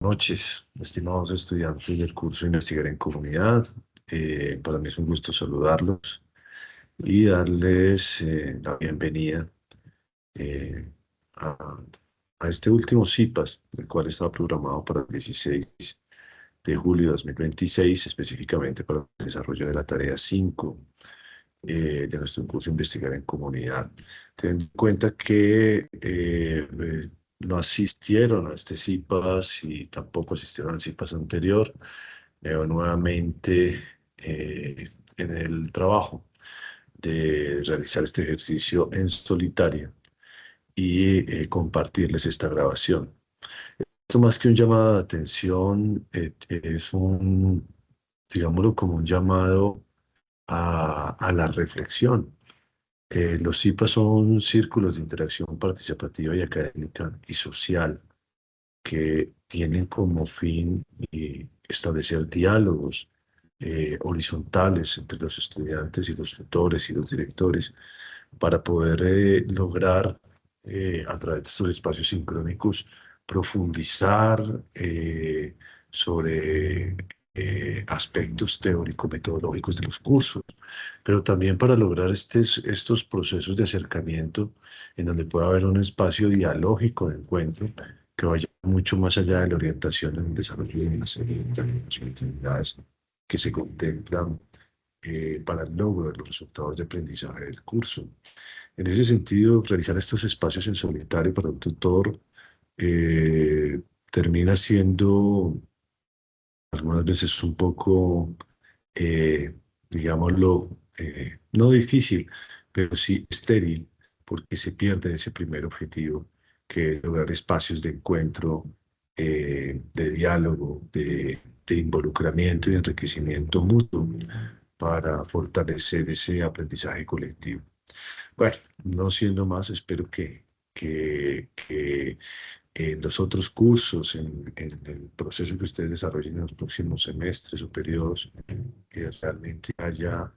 Noches, estimados estudiantes del curso Investigar en Comunidad. Para mí es un gusto saludarlos y darles la bienvenida eh, a, a este último CIPAS, el cual estaba programado para el 16 de julio de 2026, específicamente para el desarrollo de la tarea 5 de nuestro curso Investigar en Comunidad. Teniendo en cuenta que no asistieron a este CIPAS y tampoco asistieron al CIPAS anterior, veo nuevamente en el trabajo de realizar este ejercicio en solitario y compartirles esta grabación. Esto más que un llamado de atención, es digámoslo, como un llamado a la reflexión. Los CIPA son círculos de interacción participativa y académica y social que tienen como fin establecer diálogos horizontales entre los estudiantes y los tutores y los directores para poder lograr a través de estos espacios sincrónicos profundizar sobre aspectos teórico-metodológicos de los cursos, pero también para lograr estos procesos de acercamiento en donde pueda haber un espacio dialógico de encuentro que vaya mucho más allá de la orientación en el desarrollo de una serie de tareas o actividades que se contemplan para el logro de los resultados de aprendizaje del curso. En ese sentido, realizar estos espacios en solitario para un tutor termina siendo algunas veces un poco, eh, digámoslo, no difícil, pero sí estéril, porque se pierde ese primer objetivo, que es lograr espacios de encuentro, de diálogo, de involucramiento y enriquecimiento mutuo para fortalecer ese aprendizaje colectivo. Bueno, no siendo más, espero que en los otros cursos, en el proceso que ustedes desarrollen en los próximos semestres o periodos, que realmente haya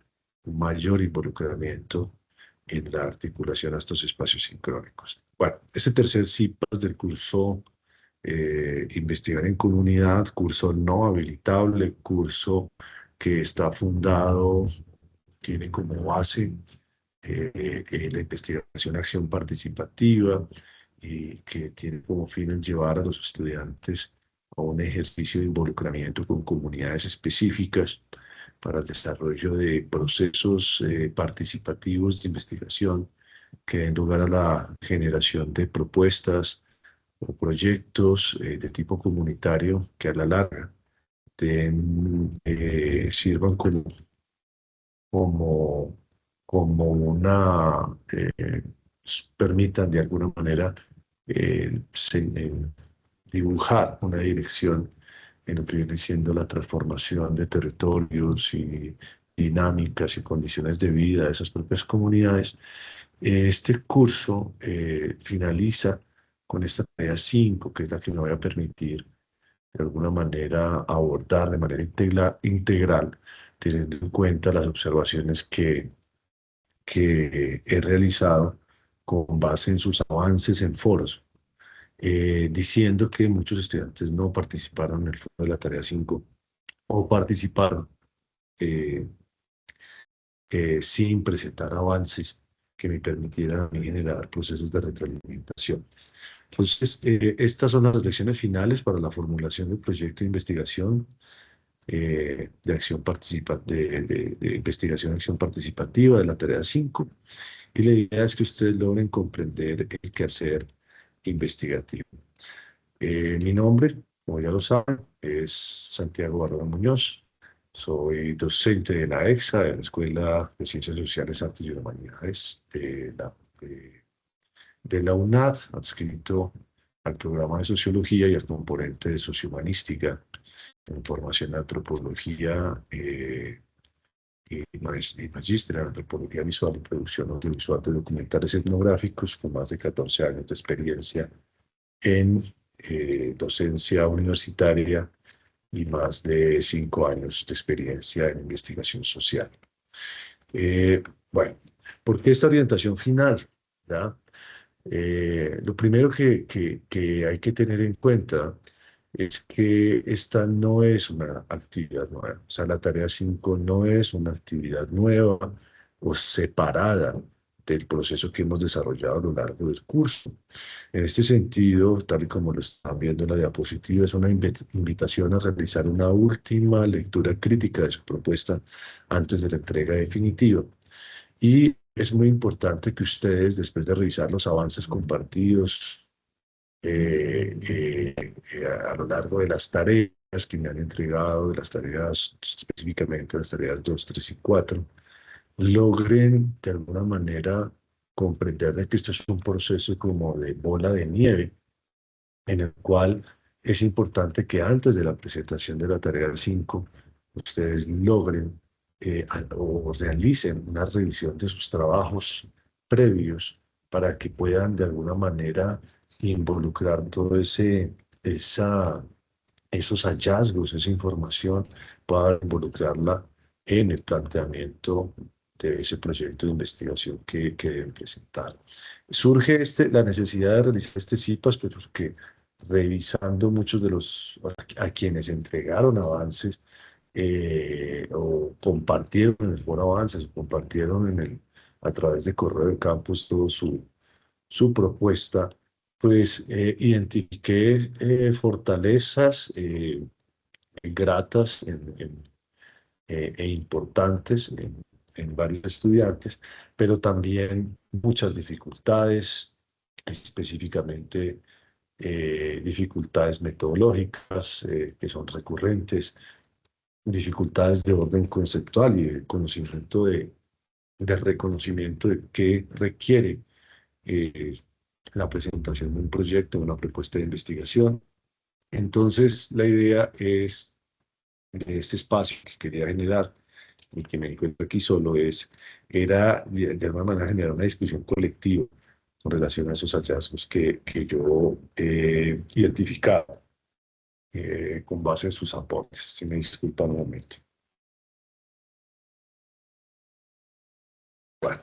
un mayor involucramiento en la articulación a estos espacios sincrónicos. Bueno, este tercer CIPAS del curso Investigar en Comunidad, curso no habilitable, curso que está fundado, tiene como base la investigación acción participativa y que tiene como fin el llevar a los estudiantes a un ejercicio de involucramiento con comunidades específicas para el desarrollo de procesos participativos de investigación que den lugar a la generación de propuestas o proyectos de tipo comunitario que a la larga sirvan como, como permitan de alguna manera dibujar una dirección en lo que viene siendo la transformación de territorios y dinámicas y condiciones de vida de esas propias comunidades. Este curso finaliza con esta tarea 5, que es la que me voy a permitir de alguna manera abordar de manera integral, teniendo en cuenta las observaciones que he realizado con base en sus avances en foros, diciendo que muchos estudiantes no participaron en el foro de la tarea 5 o participaron eh, sin presentar avances que me permitieran a mí generar procesos de retroalimentación. Entonces, estas son las reflexiones finales para la formulación del proyecto de investigación de acción de investigación acción participativa de la tarea 5. Y la idea es que ustedes logren comprender el quehacer investigativo. Mi nombre, como ya lo saben, es Santiago Barrera Muñoz. Soy docente de la EXA, de la Escuela de Ciencias Sociales, Artes y Humanidades de la UNAD, adscrito al programa de Sociología y al componente de Sociohumanística, en formación en Antropología y magíster en Antropología Visual y Producción Audiovisual de Documentales Etnográficos, con más de 14 años de experiencia en docencia universitaria y más de 5 años de experiencia en investigación social. Bueno, ¿por qué esta orientación final? ¿Ya? Lo primero que hay que tener en cuenta es que esta no es una actividad nueva. O sea, la tarea 5 no es una actividad nueva o separada del proceso que hemos desarrollado a lo largo del curso. En este sentido, tal y como lo están viendo en la diapositiva, es una invitación a realizar una última lectura crítica de su propuesta antes de la entrega definitiva. Y es muy importante que ustedes, después de revisar los avances compartidos a lo largo de las tareas que me han entregado, de las tareas, específicamente las tareas 2, 3 y 4, logren de alguna manera comprender de que esto es un proceso como de bola de nieve, en el cual es importante que antes de la presentación de la tarea 5, ustedes logren o realicen una revisión de sus trabajos previos para que puedan de alguna manera involucrar todo esos hallazgos, esa información, para involucrarla en el planteamiento de ese proyecto de investigación que deben presentar. Surge la necesidad de realizar este CIPAS, pero porque revisando muchos de a quienes entregaron avances o compartieron en el foro avances o compartieron a través de correo de campus todo su propuesta, pues identifiqué fortalezas gratas e importantes en varios estudiantes, pero también muchas dificultades, específicamente dificultades metodológicas que son recurrentes, dificultades de orden conceptual y de conocimiento de reconocimiento de qué requiere eh, la presentación de un proyecto, una propuesta de investigación. Entonces, la idea es de este espacio que quería generar y que me encuentro aquí solo era de alguna manera generar una discusión colectiva con relación a esos hallazgos que yo he identificado con base en sus aportes. Si me disculpan un momento. Bueno,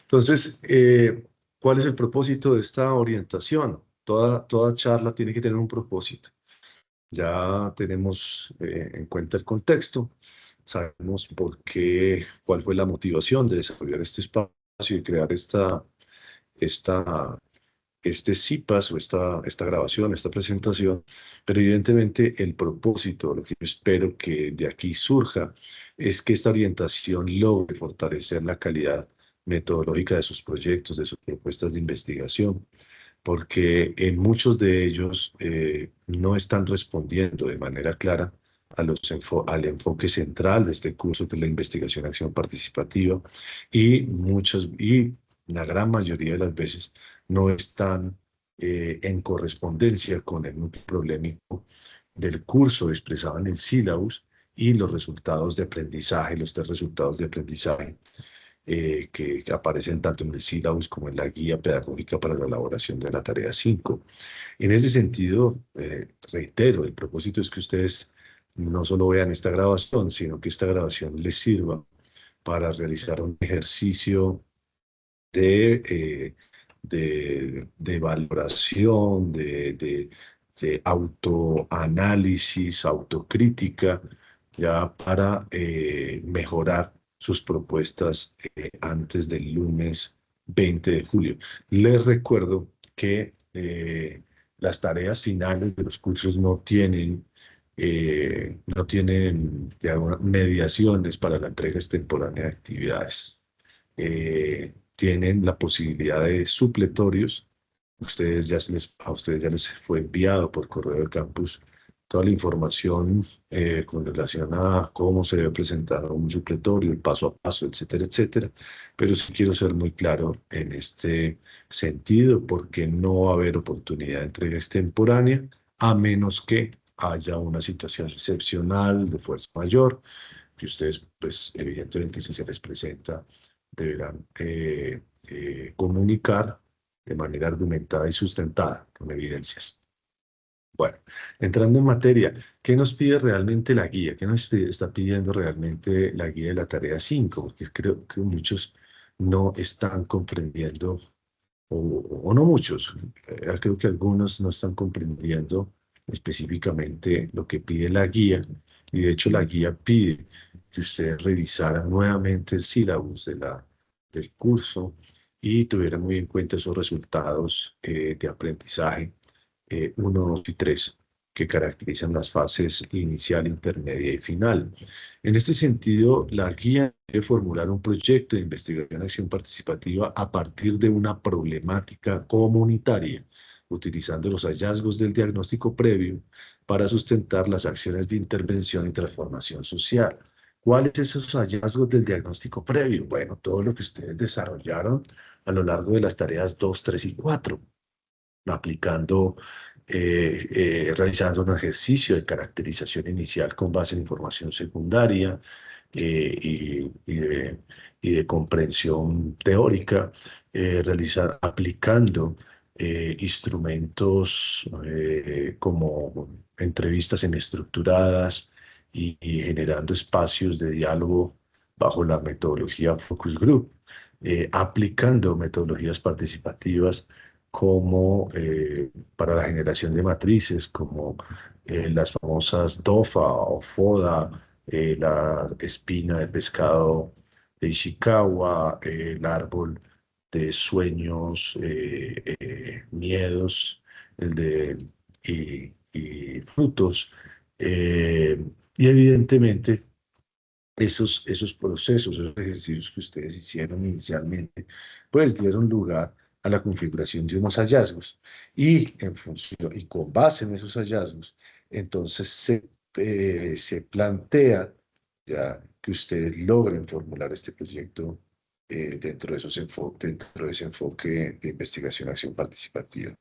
entonces, ¿cuál es el propósito de esta orientación? Toda charla tiene que tener un propósito. Ya tenemos en cuenta el contexto, sabemos por qué, cuál fue la motivación de desarrollar este espacio y crear esta, este CIPAS o esta grabación, esta presentación, pero evidentemente el propósito, lo que yo espero que de aquí surja, es que esta orientación logre fortalecer la calidad metodológica de sus proyectos, de sus propuestas de investigación, porque en muchos de ellos no están respondiendo de manera clara al enfoque central de este curso, que es la investigación acción participativa, y la gran mayoría de las veces no están en correspondencia con el núcleo problemático del curso expresado en el sílabus y los resultados de aprendizaje, los tres resultados de aprendizaje que aparecen tanto en el sílabus como en la guía pedagógica para la elaboración de la tarea 5. En ese sentido, reitero, el propósito es que ustedes no solo vean esta grabación, sino que esta grabación les sirva para realizar un ejercicio de, de valoración, de autoanálisis, autocrítica, ya para mejorar sus propuestas antes del lunes 20 de julio. Les recuerdo que las tareas finales de los cursos no tienen mediaciones para la entrega extemporánea de actividades. Tienen la posibilidad de supletorios. A ustedes ya les fue enviado por correo de campus toda la información con relación a cómo se debe presentar un supletorio, el paso a paso, etcétera, etcétera. Pero sí quiero ser muy claro en este sentido, porque no va a haber oportunidad de entrega extemporánea, a menos que haya una situación excepcional de fuerza mayor, que ustedes, pues, evidentemente, si se les presenta, deberán comunicar de manera argumentada y sustentada, con evidencias. Bueno, entrando en materia, ¿qué nos pide realmente la guía? ¿Qué está pidiendo realmente la guía de la tarea 5? Porque creo que muchos no están comprendiendo, o no muchos, creo que algunos no están comprendiendo específicamente lo que pide la guía, y de hecho la guía pide que ustedes revisaran nuevamente el sílabus del curso y tuvieran muy en cuenta esos resultados de aprendizaje 1, 2 y 3 que caracterizan las fases inicial, intermedia y final. En este sentido, la guía debe formular un proyecto de investigación acción participativa a partir de una problemática comunitaria, utilizando los hallazgos del diagnóstico previo para sustentar las acciones de intervención y transformación social. ¿Cuáles son esos hallazgos del diagnóstico previo? Bueno, todo lo que ustedes desarrollaron a lo largo de las tareas 2, 3 y 4, aplicando, realizando un ejercicio de caracterización inicial con base en información secundaria y de comprensión teórica, aplicando instrumentos como entrevistas semiestructuradas y generando espacios de diálogo bajo la metodología Focus Group, aplicando metodologías participativas como para la generación de matrices, como las famosas DOFA o FODA, la espina de pescado de Ishikawa, el árbol de sueños, miedos, el de y frutos, eh, y evidentemente esos procesos, esos ejercicios que ustedes hicieron inicialmente, pues dieron lugar a la configuración de unos hallazgos y en función y con base en esos hallazgos, entonces se plantea ya que ustedes logren formular este proyecto dentro de ese enfoque de investigación acción participativa.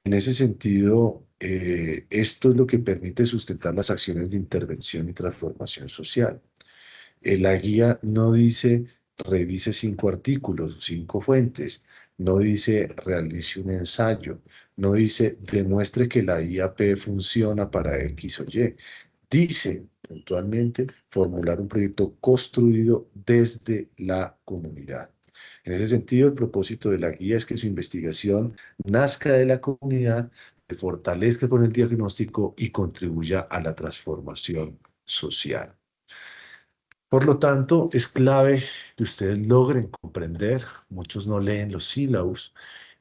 En ese sentido, esto es lo que permite sustentar las acciones de intervención y transformación social. La guía no dice revise 5 artículos, 5 fuentes, no dice realice un ensayo, no dice demuestre que la IAP funciona para X o Y. Dice puntualmente formular un proyecto construido desde la comunidad. En ese sentido, el propósito de la guía es que su investigación nazca de la comunidad, se fortalezca con el diagnóstico y contribuya a la transformación social. Por lo tanto, es clave que ustedes logren comprender, muchos no leen los sílabos,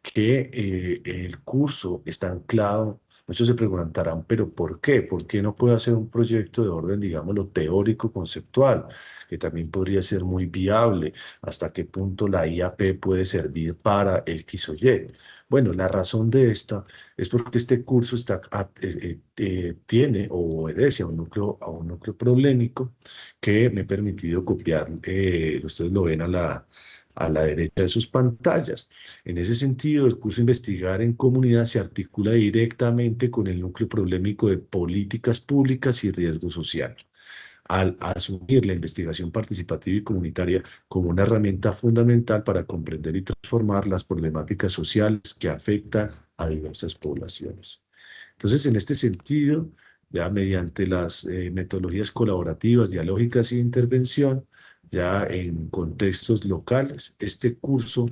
que el curso está anclado. Muchos se preguntarán, ¿pero por qué? ¿Por qué no puedo hacer un proyecto de orden, digámoslo, teórico, conceptual, que también podría ser muy viable? ¿Hasta qué punto la IAP puede servir para X o Y? Bueno, la razón de esta es porque este curso tiene o obedece a un núcleo problemático que me he permitido copiar. Ustedes lo ven a la derecha de sus pantallas. En ese sentido, el curso Investigar en Comunidad se articula directamente con el núcleo problemático de políticas públicas y riesgo social, al asumir la investigación participativa y comunitaria como una herramienta fundamental para comprender y transformar las problemáticas sociales que afectan a diversas poblaciones. Entonces, en este sentido, ya mediante las metodologías colaborativas, dialógicas y de intervención, ya en contextos locales, este curso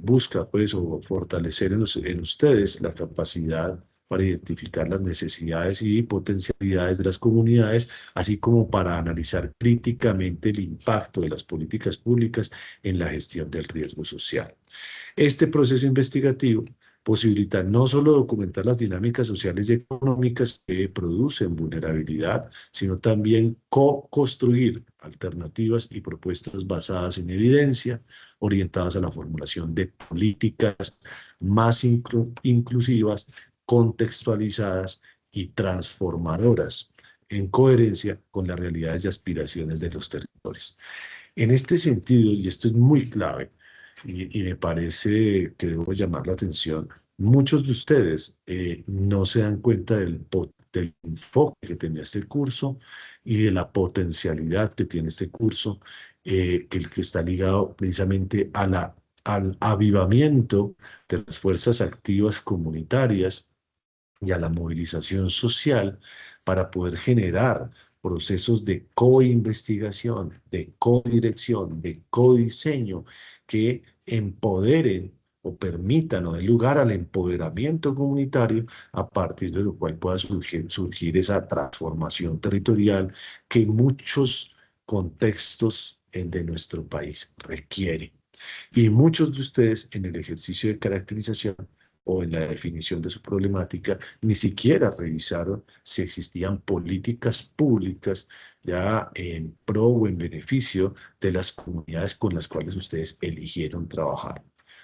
busca pues o fortalecer en ustedes la capacidad para identificar las necesidades y potencialidades de las comunidades, así como para analizar críticamente el impacto de las políticas públicas en la gestión del riesgo social. Este proceso investigativo posibilita no solo documentar las dinámicas sociales y económicas que producen vulnerabilidad, sino también co-construir alternativas y propuestas basadas en evidencia, orientadas a la formulación de políticas más inclusivas, contextualizadas y transformadoras, en coherencia con las realidades y aspiraciones de los territorios. En este sentido, y esto es muy clave, y me parece que debo llamar la atención, muchos de ustedes no se dan cuenta del enfoque que tenía este curso y de la potencialidad que tiene este curso, que está ligado precisamente al avivamiento de las fuerzas activas comunitarias y a la movilización social para poder generar procesos de co-investigación, de co-dirección, de co-diseño que empoderen o permitan o den lugar al empoderamiento comunitario, a partir de lo cual pueda surgir esa transformación territorial que muchos contextos de nuestro país requieren. Y muchos de ustedes en el ejercicio de caracterización o en la definición de su problemática ni siquiera revisaron si existían políticas públicas ya en pro o en beneficio de las comunidades con las cuales ustedes eligieron trabajar.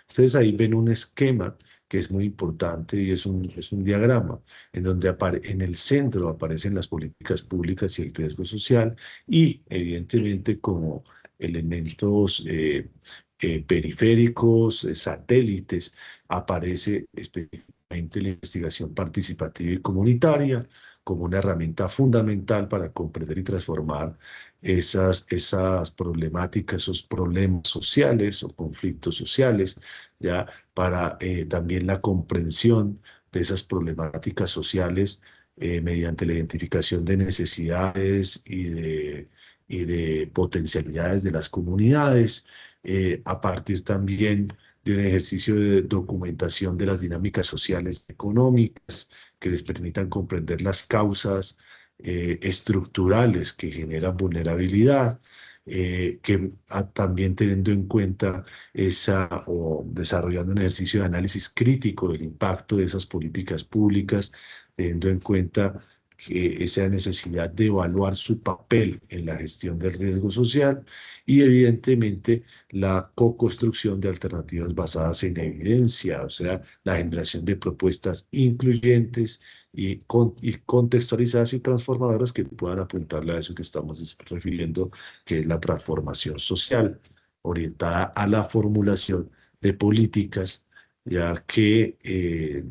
Ustedes ahí ven un esquema que es muy importante y es un diagrama en donde en el centro aparecen las políticas públicas y el riesgo social y evidentemente como elementos periféricos, satélites, aparece específicamente la investigación participativa y comunitaria como una herramienta fundamental para comprender y transformar esas problemáticas, esos problemas sociales o conflictos sociales, ya para también la comprensión de esas problemáticas sociales mediante la identificación de necesidades y de potencialidades de las comunidades, a partir también de un ejercicio de documentación de las dinámicas sociales y económicas que les permitan comprender las causas estructurales que generan vulnerabilidad, también teniendo en cuenta o desarrollando un ejercicio de análisis crítico del impacto de esas políticas públicas, teniendo en cuenta que esa necesidad de evaluar su papel en la gestión del riesgo social y evidentemente la co-construcción de alternativas basadas en evidencia, o sea, la generación de propuestas incluyentes y contextualizadas y transformadoras que puedan apuntarle a eso que estamos refiriendo, que es la transformación social, orientada a la formulación de políticas, ya que,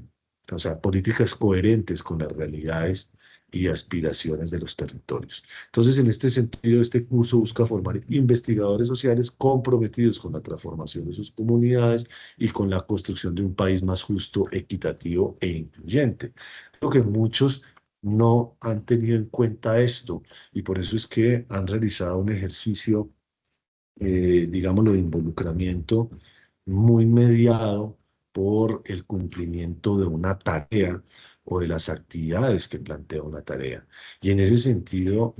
o sea, políticas coherentes con las realidades y aspiraciones de los territorios. Entonces, en este sentido, este curso busca formar investigadores sociales comprometidos con la transformación de sus comunidades y con la construcción de un país más justo, equitativo e incluyente. Creo que muchos no han tenido en cuenta esto y por eso es que han realizado un ejercicio, digámoslo, de involucramiento muy mediado por el cumplimiento de una tarea o de las actividades que plantea una tarea. Y en ese sentido,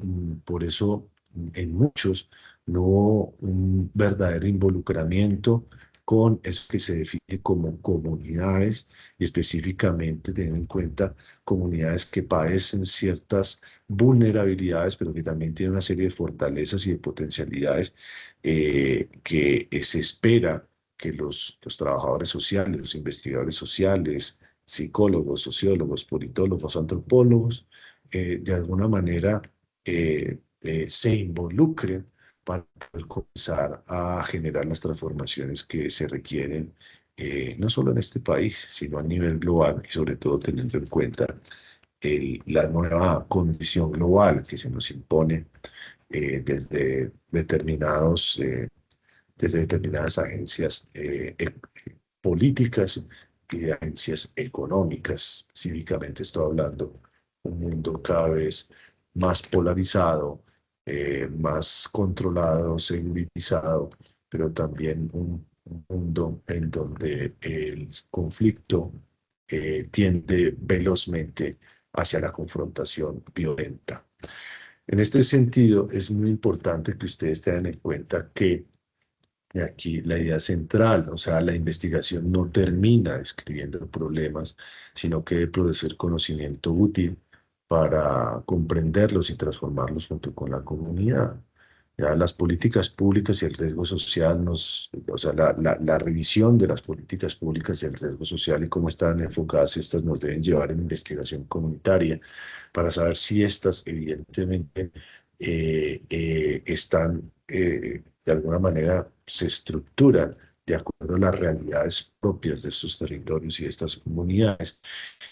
por eso en muchos no hubo un verdadero involucramiento con eso que se define como comunidades y específicamente teniendo en cuenta comunidades que padecen ciertas vulnerabilidades, pero que también tienen una serie de fortalezas y de potencialidades que se espera que los trabajadores sociales, los investigadores sociales, psicólogos, sociólogos, politólogos, antropólogos, de alguna manera se involucren para poder comenzar a generar las transformaciones que se requieren, no solo en este país, sino a nivel global y sobre todo teniendo en cuenta la nueva condición global que se nos impone desde determinadas agencias políticas y de agencias económicas. Específicamente estoy hablando de un mundo cada vez más polarizado, más controlado, segurizado, pero también un mundo en donde el conflicto tiende velozmente hacia la confrontación violenta. En este sentido, es muy importante que ustedes tengan en cuenta que aquí la idea central, o sea, la investigación no termina describiendo problemas, sino que debe producir conocimiento útil para comprenderlos y transformarlos junto con la comunidad. Ya las políticas públicas y el riesgo social o sea, la revisión de las políticas públicas y el riesgo social y cómo están enfocadas estas nos deben llevar en investigación comunitaria para saber si estas evidentemente están de alguna manera se estructuran de acuerdo a las realidades propias de estos territorios y de estas comunidades.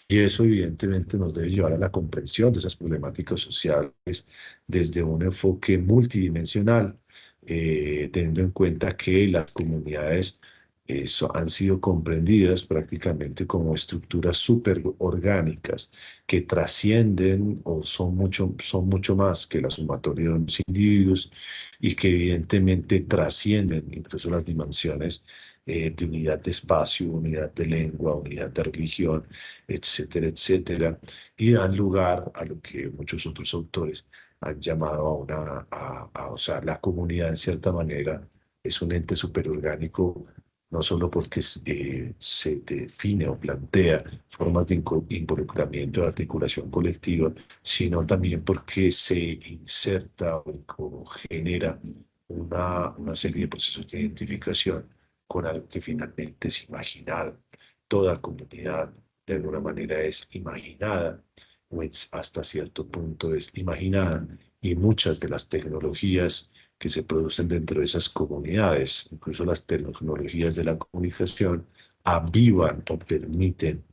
Y eso evidentemente nos debe llevar a la comprensión de esas problemáticas sociales desde un enfoque multidimensional, teniendo en cuenta que las comunidades han sido comprendidas prácticamente como estructuras superorgánicas que trascienden o son mucho más que la sumatoria de los individuos y que evidentemente trascienden incluso las dimensiones de unidad de espacio, unidad de lengua, unidad de religión, etcétera, etcétera, y dan lugar a lo que muchos otros autores han llamado o sea, la comunidad en cierta manera es un ente superorgánico, no solo porque se define o plantea formas de involucramiento de articulación colectiva, sino también porque se inserta o genera una serie de procesos de identificación con algo que finalmente es imaginado. Toda comunidad de alguna manera es imaginada, o hasta cierto punto es imaginada, y muchas de las tecnologías que se producen dentro de esas comunidades, incluso las tecnologías de la comunicación, avivan o permiten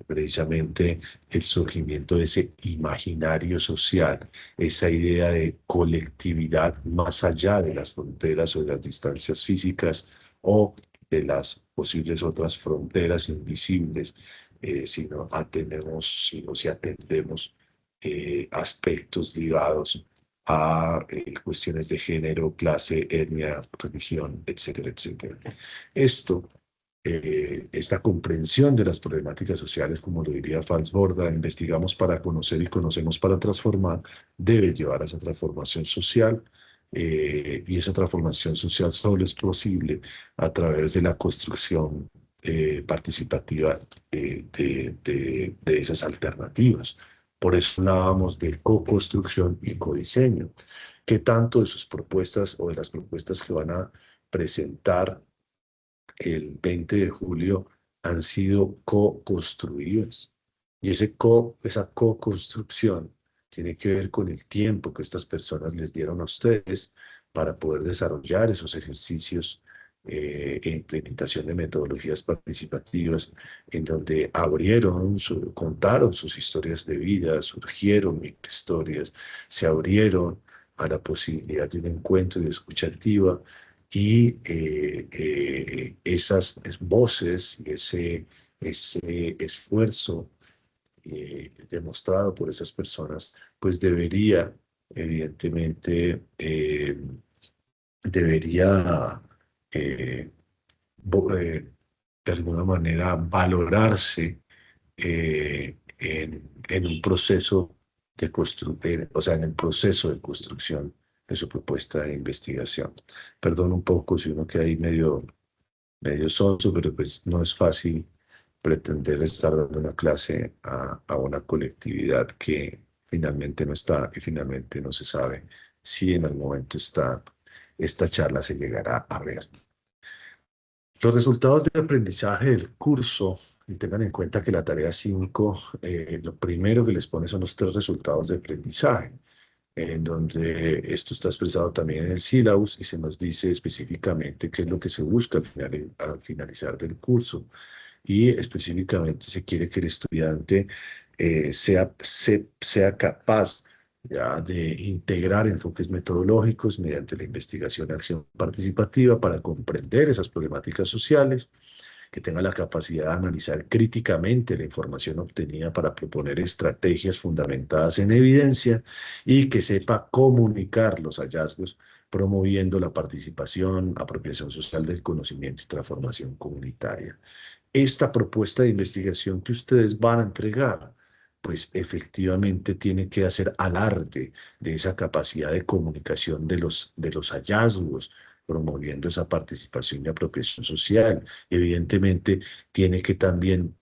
precisamente el surgimiento de ese imaginario social, esa idea de colectividad más allá de las fronteras o de las distancias físicas o de las posibles otras fronteras invisibles, si atendemos aspectos ligados a cuestiones de género, clase, etnia, religión, etcétera, etcétera. Esta comprensión de las problemáticas sociales, como lo diría Falsborda, investigamos para conocer y conocemos para transformar, debe llevar a esa transformación social, y esa transformación social solo es posible a través de la construcción participativa de esas alternativas. Por eso hablábamos de co-construcción y codiseño. ¿Qué tanto de sus propuestas o de las propuestas que van a presentar el 20 de julio han sido co-construidas? Y esa co-construcción tiene que ver con el tiempo que estas personas les dieron a ustedes para poder desarrollar esos ejercicios e implementación de metodologías participativas en donde contaron sus historias de vida, surgieron historias, se abrieron a la posibilidad de un encuentro y de escucha activa, y esas voces y ese esfuerzo demostrado por esas personas, pues evidentemente, debería eh, de alguna manera valorarse en un proceso de construir, o sea, en el proceso de construcción de su propuesta de investigación. Perdón un poco si uno queda ahí medio sonso, pero pues no es fácil pretender estar dando una clase a una colectividad que finalmente no está y finalmente no se sabe si en algún momento esta charla se llegará a ver. Los resultados de aprendizaje del curso, y tengan en cuenta que la tarea 5, lo primero que les pone son los 3 resultados de aprendizaje, en donde esto está expresado también en el sílabus y se nos dice específicamente qué es lo que se busca al finalizar del curso. Y específicamente se quiere que el estudiante sea capaz ya de integrar enfoques metodológicos mediante la investigación y acción participativa para comprender esas problemáticas sociales, que tenga la capacidad de analizar críticamente la información obtenida para proponer estrategias fundamentadas en evidencia y que sepa comunicar los hallazgos, promoviendo la participación, apropiación social del conocimiento y transformación comunitaria. Esta propuesta de investigación que ustedes van a entregar, pues efectivamente tiene que hacer alarde de esa capacidad de comunicación de los hallazgos, promoviendo esa participación y apropiación social. Evidentemente, tiene que también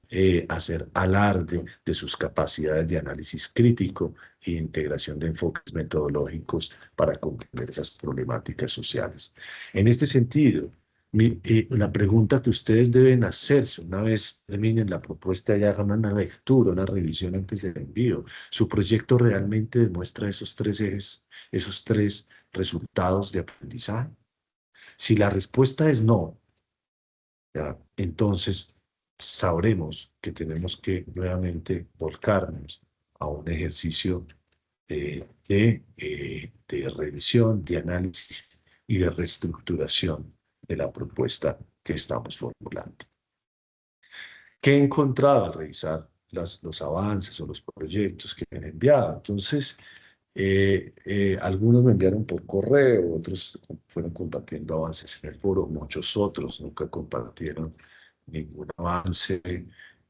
hacer alarde de sus capacidades de análisis crítico e integración de enfoques metodológicos para comprender esas problemáticas sociales. En este sentido, la pregunta que ustedes deben hacerse una vez terminen la propuesta y hagan una lectura, una revisión antes del envío, ¿su proyecto realmente demuestra esos 3 ejes, esos 3 resultados de aprendizaje? Si la respuesta es no, ¿ya? Entonces sabremos que tenemos que nuevamente volcarnos a un ejercicio de revisión, de análisis y de reestructuración de la propuesta que estamos formulando. ¿Qué he encontrado al revisar los avances o los proyectos que me han enviado? Entonces, Algunos me enviaron por correo, otros fueron compartiendo avances en el foro, muchos otros nunca compartieron ningún avance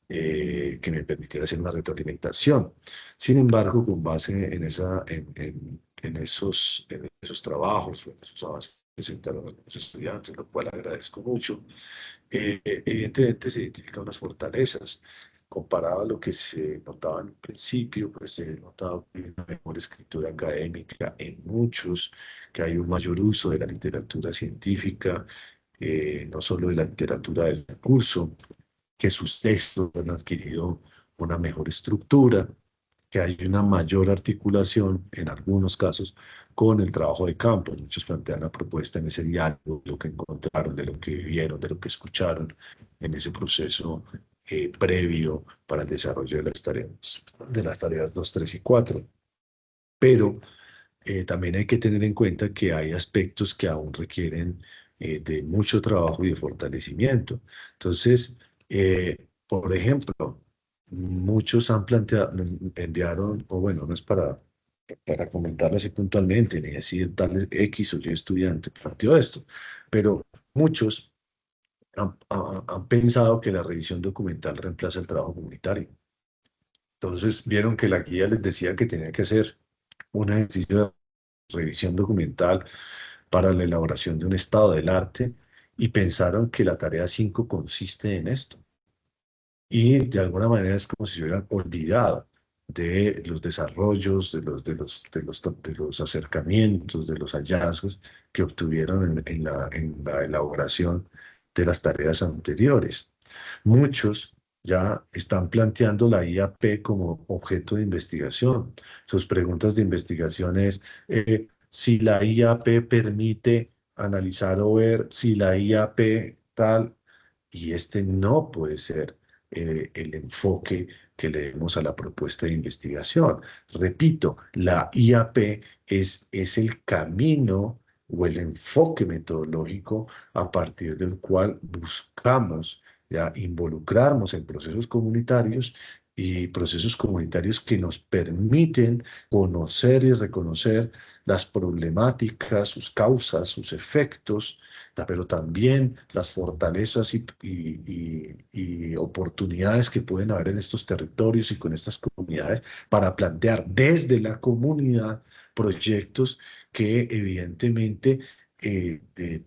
que me permitiera hacer una retroalimentación. Sin embargo, con base en esos trabajos o en esos avances que presentaron algunos estudiantes, lo cual agradezco mucho, evidentemente se identifican unas fortalezas. Comparado a lo que se notaba en un principio, pues se notaba que hay una mejor escritura académica en muchos, que hay un mayor uso de la literatura científica, no solo de la literatura del curso, que sus textos han adquirido una mejor estructura, que hay una mayor articulación, en algunos casos, con el trabajo de campo. Muchos plantean la propuesta en ese diálogo, de lo que encontraron, de lo que vivieron, de lo que escucharon en ese proceso previo para el desarrollo de las tareas 2, 3 y 4. Pero también hay que tener en cuenta que hay aspectos que aún requieren de mucho trabajo y de fortalecimiento. Entonces, por ejemplo, muchos han planteado, me enviaron, o bueno, no es para comentarlo así puntualmente, ni decir tal X o Y estudiante planteó esto, pero muchos han pensado que la revisión documental reemplaza el trabajo comunitario. Entonces, vieron que la guía les decía que tenía que hacer un ejercicio de revisión documental para la elaboración de un estado del arte y pensaron que la tarea 5 consiste en esto. Y de alguna manera es como si se hubieran olvidado de los desarrollos, de los acercamientos, de los hallazgos que obtuvieron en la elaboración de las tareas anteriores. Muchos ya están planteando la IAP como objeto de investigación. Sus preguntas de investigación es si la IAP permite analizar o ver si la IAP tal, y este no puede ser el enfoque que le demos a la propuesta de investigación. Repito, la IAP es el camino o el enfoque metodológico a partir del cual buscamos ya involucrarnos en procesos comunitarios y procesos comunitarios que nos permiten conocer y reconocer las problemáticas, sus causas, sus efectos, pero también las fortalezas y oportunidades que pueden haber en estos territorios y con estas comunidades para plantear desde la comunidad proyectos que evidentemente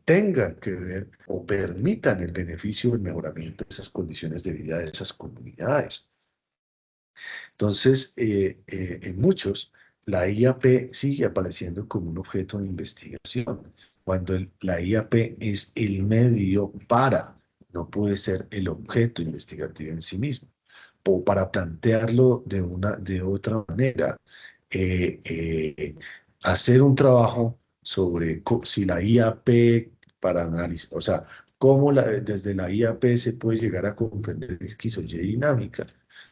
tengan que ver o permitan el beneficio del mejoramiento de esas condiciones de vida de esas comunidades. Entonces, en muchos, la IAP sigue apareciendo como un objeto de investigación, cuando la IAP es el medio para, no puede ser el objeto investigativo en sí mismo. O para plantearlo de otra manera, eh, eh, hacer un trabajo sobre si la IAP para analizar, o sea, cómo desde la IAP se puede llegar a comprender X o Y dinámica,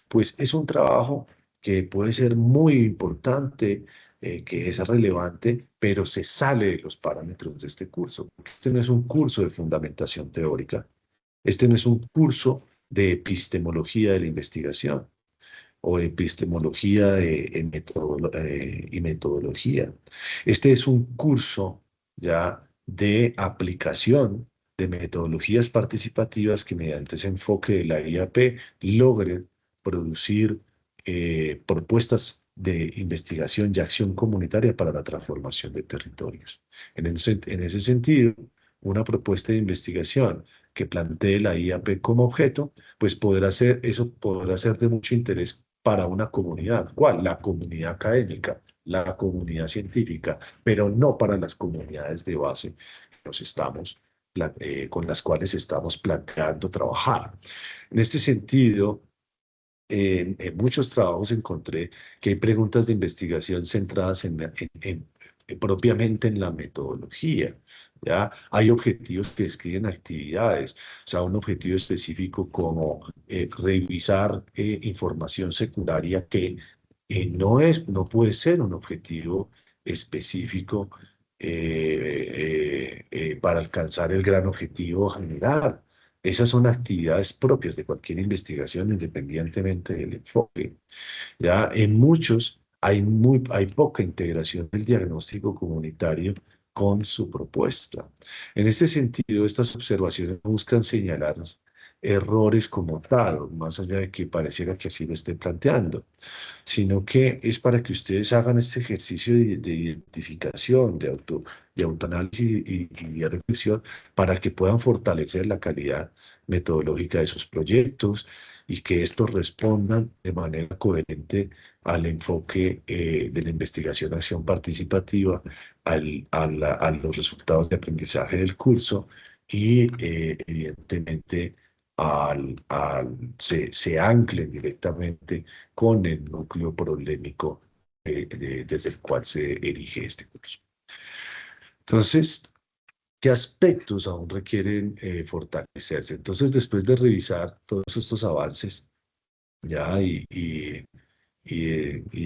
pues es un trabajo que puede ser muy importante, que es relevante, pero se sale de los parámetros de este curso. Este no es un curso de fundamentación teórica, este no es un curso de epistemología de la investigación o epistemología y metodología. Este es un curso ya de aplicación de metodologías participativas que mediante ese enfoque de la IAP logren producir propuestas de investigación y acción comunitaria para la transformación de territorios. En ese sentido, una propuesta de investigación que plantee la IAP como objeto, pues eso podrá ser de mucho interés para una comunidad. ¿Cuál? La comunidad académica, la comunidad científica, pero no para las comunidades de base que con las cuales estamos planteando trabajar. En este sentido, en muchos trabajos encontré que hay preguntas de investigación centradas propiamente en la metodología. ¿Ya? Hay objetivos que describen actividades, o sea, un objetivo específico como revisar información secundaria que no puede ser un objetivo específico para alcanzar el gran objetivo general. Esas son actividades propias de cualquier investigación, independientemente del enfoque. Ya en muchos hay poca integración del diagnóstico comunitario con su propuesta. En este sentido, estas observaciones buscan señalar errores como tal, más allá de que pareciera que así lo esté planteando, sino que es para que ustedes hagan este ejercicio de identificación, de autoanálisis y de reflexión, para que puedan fortalecer la calidad metodológica de sus proyectos y que estos respondan de manera coherente al enfoque de la investigación-acción participativa, a los resultados de aprendizaje del curso y evidentemente se anclen directamente con el núcleo problemático desde el cual se erige este curso. Entonces, ¿qué aspectos aún requieren fortalecerse? Entonces, después de revisar todos estos avances, ya y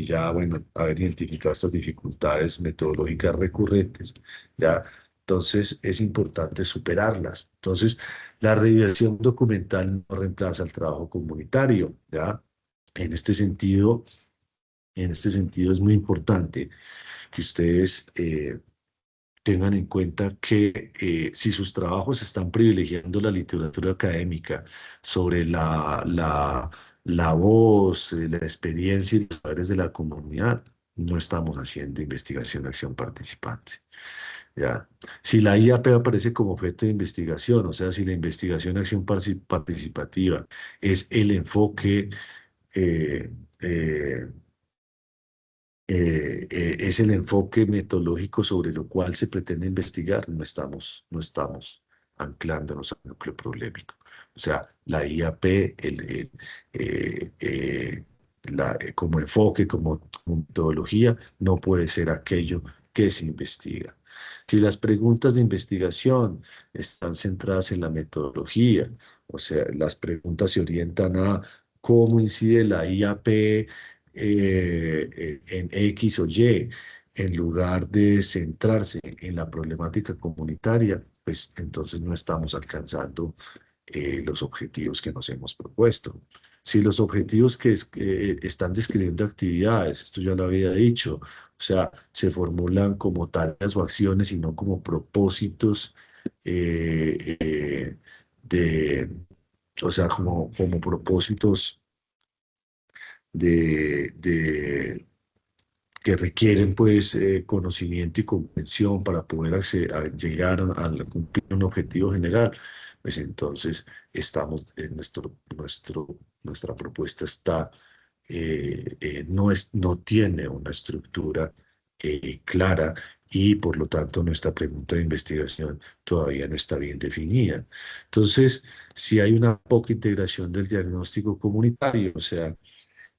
ya, bueno, haber identificado estas dificultades metodológicas recurrentes, ya, entonces es importante superarlas. Entonces, la revisión documental no reemplaza el trabajo comunitario, ya. En este sentido, es muy importante que ustedes tengan en cuenta que si sus trabajos están privilegiando la literatura académica sobre la voz, la experiencia y los saberes de la comunidad, no estamos haciendo investigación-acción participante. ¿Ya? Si la IAP aparece como objeto de investigación, o sea, si la investigación-acción participativa es el enfoque eh, eh, es el enfoque metodológico sobre lo cual se pretende investigar, no estamos anclándonos al núcleo problemático. O sea, la IAP como enfoque, como metodología, no puede ser aquello que se investiga. Si las preguntas de investigación están centradas en la metodología, o sea, las preguntas se orientan a cómo incide la IAP en X o Y, en lugar de centrarse en la problemática comunitaria, pues entonces no estamos alcanzando los objetivos que nos hemos propuesto. Si los objetivos que están describiendo actividades, esto ya lo había dicho, o sea, se formulan como tareas o acciones y no como propósitos eh, eh, de, o sea, como propósitos de que requieren pues conocimiento y comprensión para poder llegar a cumplir un objetivo general, pues entonces estamos en nuestra propuesta está, no tiene una estructura clara y por lo tanto nuestra pregunta de investigación todavía no está bien definida. Entonces, si hay una poca integración del diagnóstico comunitario, o sea,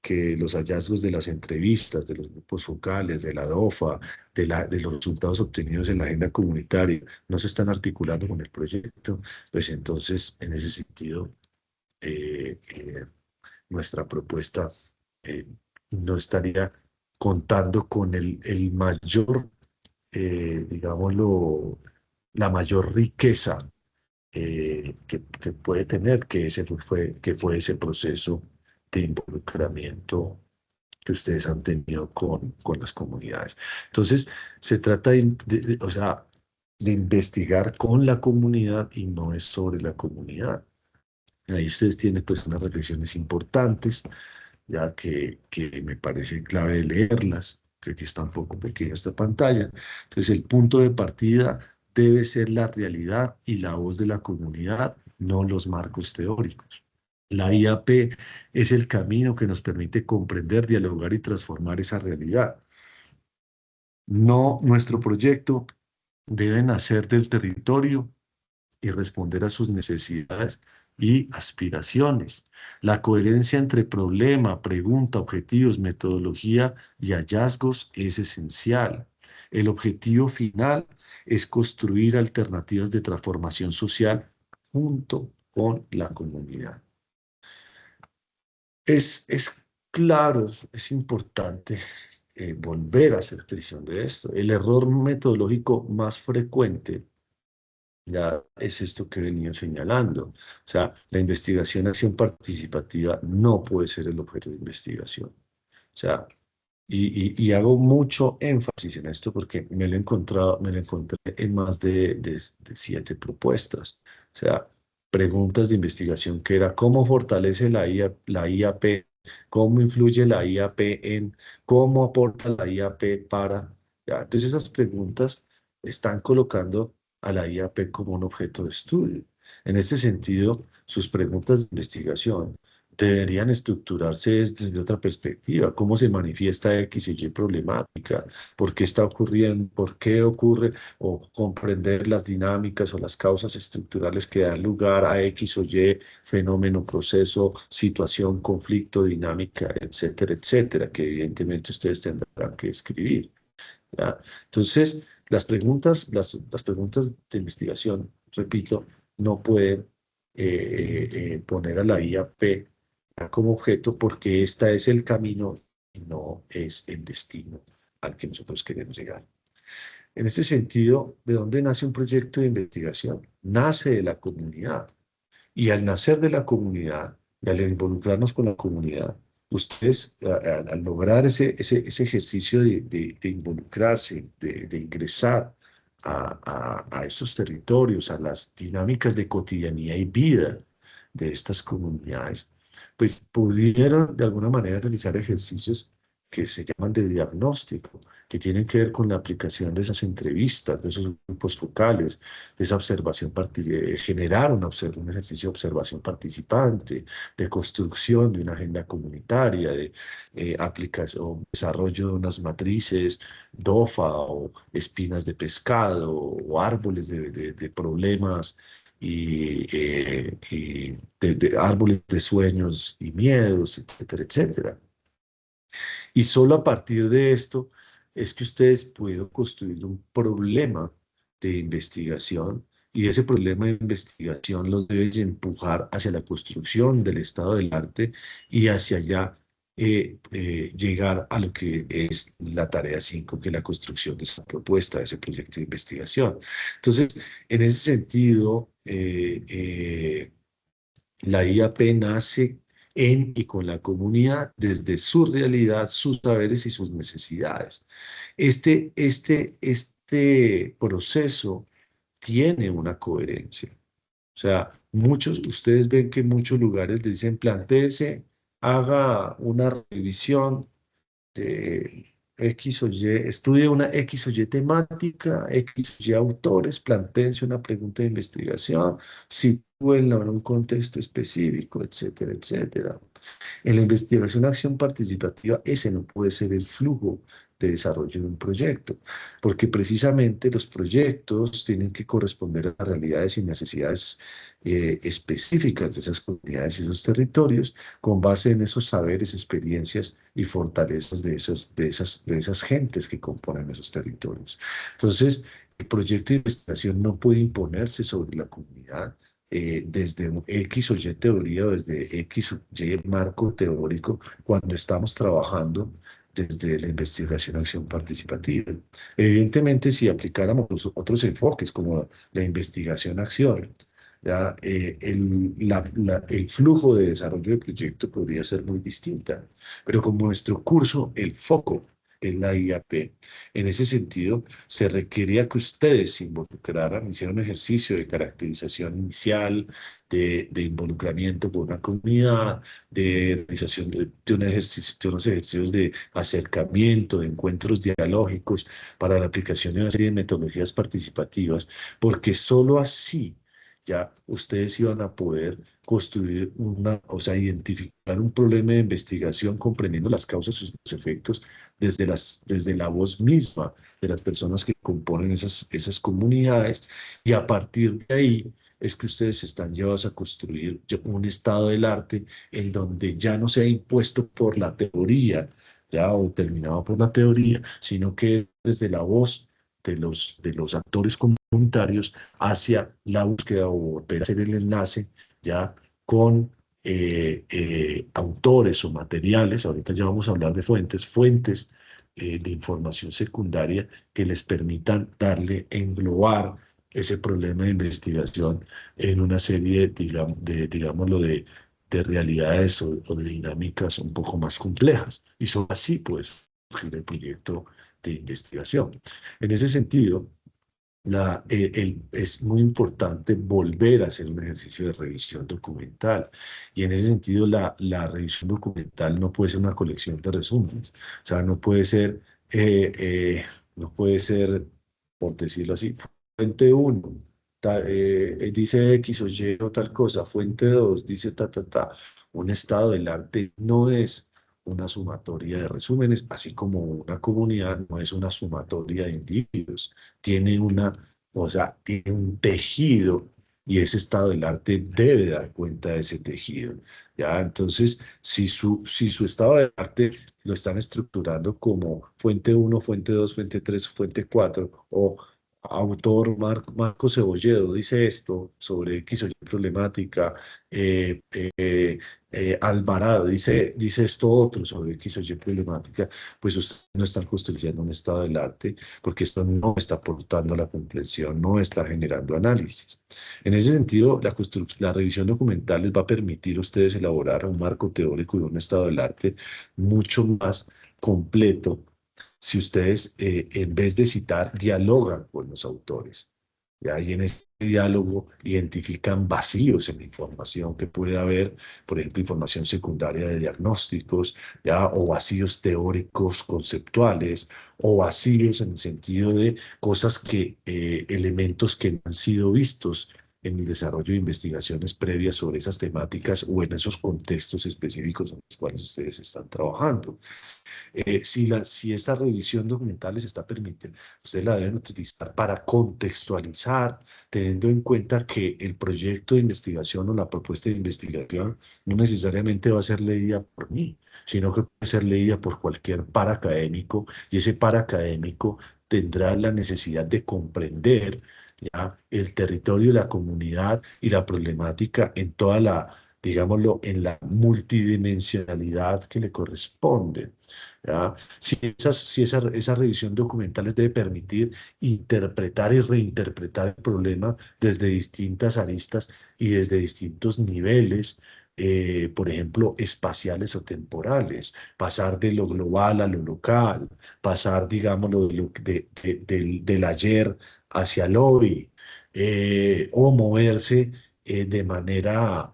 que los hallazgos de las entrevistas, de los grupos focales, de la DOFA, de los resultados obtenidos en la agenda comunitaria, no se están articulando con el proyecto, pues entonces, en ese sentido, eh, eh, nuestra propuesta eh, no estaría contando con el mayor, digámoslo, la mayor riqueza que puede tener, que fue ese proceso de involucramiento que ustedes han tenido con las comunidades. Entonces, se trata o sea, de investigar con la comunidad y no es sobre la comunidad. Ahí ustedes tienen pues unas reflexiones importantes, ya que me parece clave leerlas, que aquí está un poco pequeña esta pantalla. Entonces, el punto de partida debe ser la realidad y la voz de la comunidad, no los marcos teóricos. La IAP es el camino que nos permite comprender, dialogar y transformar esa realidad. No, nuestro proyecto debe nacer del territorio y responder a sus necesidades y aspiraciones. La coherencia entre problema, pregunta, objetivos, metodología y hallazgos es esencial. El objetivo final es construir alternativas de transformación social junto con la comunidad. Es claro, es importante volver a hacer presión de esto. El error metodológico más frecuente ya es esto que he venido señalando. O sea, la investigación-acción participativa no puede ser el objeto de investigación. O sea, Y hago mucho énfasis en esto porque me lo encontré en más de 7 propuestas. O sea, preguntas de investigación que era ¿cómo fortalece la IAP? ¿Cómo influye la IAP en cómo aporta la IAP para? Ya, entonces esas preguntas están colocando a la IAP como un objeto de estudio. En este sentido, sus preguntas de investigación deberían estructurarse desde otra perspectiva. ¿Cómo se manifiesta X y Y problemática? ¿Por qué está ocurriendo? ¿Por qué ocurre? O comprender las dinámicas o las causas estructurales que dan lugar a X o Y fenómeno, proceso, situación, conflicto, dinámica, etcétera, etcétera, que evidentemente ustedes tendrán que escribir. ¿Ya? Entonces, las preguntas de investigación, repito, no pueden poner a la IAP como objeto porque esta es el camino y no es el destino al que nosotros queremos llegar. En este sentido, ¿de dónde nace un proyecto de investigación? Nace de la comunidad. Y al nacer de la comunidad, y al involucrarnos con la comunidad, ustedes, al lograr ese ejercicio de involucrarse, de ingresar a estos territorios, a las dinámicas de cotidianidad y vida de estas comunidades, pues pudieron de alguna manera realizar ejercicios que se llaman de diagnóstico, que tienen que ver con la aplicación de esas entrevistas, de esos grupos focales, de esa observación, generar un ejercicio de observación participante, de construcción de una agenda comunitaria, de aplicación, desarrollo de unas matrices DOFA o espinas de pescado o árboles de problemas y de árboles de sueños y miedos, etcétera, etcétera. Y solo a partir de esto es que ustedes pueden construir un problema de investigación y ese problema de investigación los debe empujar hacia la construcción del estado del arte y hacia allá llegar a lo que es la tarea 5, que es la construcción de esa propuesta, de ese proyecto de investigación. Entonces, en ese sentido, la IAP nace en y con la comunidad desde su realidad, sus saberes y sus necesidades. Este proceso tiene una coherencia. O sea, ustedes ven que en muchos lugares dicen, plantéese, haga una revisión de X o Y, estudie una X o Y temática, X o Y autores, plantéense una pregunta de investigación, sitúenla en un contexto específico, etcétera, etcétera. En la investigación acción participativa, ese no puede ser el flujo de desarrollo de un proyecto, porque precisamente los proyectos tienen que corresponder a las realidades y necesidades específicas de esas comunidades y esos territorios, con base en esos saberes, experiencias y fortalezas de esas gentes que componen esos territorios. Entonces, el proyecto de investigación no puede imponerse sobre la comunidad, desde un X o Y teoría o desde X o Y marco teórico cuando estamos trabajando desde la investigación-acción participativa. Evidentemente, si aplicáramos otros enfoques como la investigación-acción, ya, el flujo de desarrollo del proyecto podría ser muy distinta, pero como nuestro curso, el foco es la IAP. En ese sentido, se requería que ustedes se involucraran, hicieran un ejercicio de caracterización inicial, de involucramiento con una comunidad, de realización de unos ejercicios de acercamiento, de encuentros dialógicos para la aplicación de una serie de metodologías participativas, porque sólo así ya ustedes iban a poder construir o sea, identificar un problema de investigación comprendiendo las causas y los efectos desde la voz misma de las personas que componen esas comunidades, y a partir de ahí es que ustedes están llevados a construir un estado del arte en donde ya no sea impuesto por la teoría, ya, o terminado por la teoría, sino que desde la voz de los actores comunitarios hacia la búsqueda o volver a hacer el enlace ya con autores o materiales. Ahorita ya vamos a hablar de fuentes de información secundaria que les permitan englobar ese problema de investigación en una serie, digámoslo, de realidades o de dinámicas un poco más complejas. Y son así, pues. del proyecto de investigación. En ese sentido, es muy importante volver a hacer un ejercicio de revisión documental. Y en ese sentido, la revisión documental no puede ser una colección de resúmenes. O sea, eh, eh, no puede ser, por decirlo así, fuente uno dice X o Y o tal cosa, fuente 2 dice ta, ta, ta. Un estado del arte no es una sumatoria de resúmenes, así como una comunidad no es una sumatoria de individuos. Tiene una, o sea, tiene un tejido y ese estado del arte debe dar cuenta de ese tejido. ¿Ya? Entonces, si su estado del arte lo están estructurando como fuente uno, fuente 2, fuente 3, fuente 4 o autor Marco Cebolledo dice esto sobre X o Y problemática, eh, eh, Alvarado dice esto otro sobre X o Y problemática, pues ustedes no están construyendo un estado del arte porque esto no está aportando a la comprensión, no está generando análisis. En ese sentido, la revisión documental les va a permitir a ustedes elaborar un marco teórico y un estado del arte mucho más completo si ustedes, en vez de citar, dialogan con los autores. ¿Ya? Y en ese diálogo identifican vacíos en la información que puede haber, por ejemplo, información secundaria de diagnósticos, ¿ya? O vacíos teóricos conceptuales, o vacíos en el sentido de cosas elementos que no han sido vistos en el desarrollo de investigaciones previas sobre esas temáticas o en esos contextos específicos en los cuales ustedes están trabajando. Si esta revisión documental les está permitiendo, ustedes la deben utilizar para contextualizar, teniendo en cuenta que el proyecto de investigación o la propuesta de investigación no necesariamente va a ser leída por mí, sino que puede ser leída por cualquier paracadémico y ese paracadémico tendrá la necesidad de comprender, ¿ya? El territorio, la comunidad y la problemática en toda la, digámoslo, en la multidimensionalidad que le corresponde. ¿Ya? Esa revisión documental les debe permitir interpretar y reinterpretar el problema desde distintas aristas y desde distintos niveles, por ejemplo, espaciales o temporales, pasar de lo global a lo local, pasar, digámoslo, del ayer hacia el hoy, o moverse de manera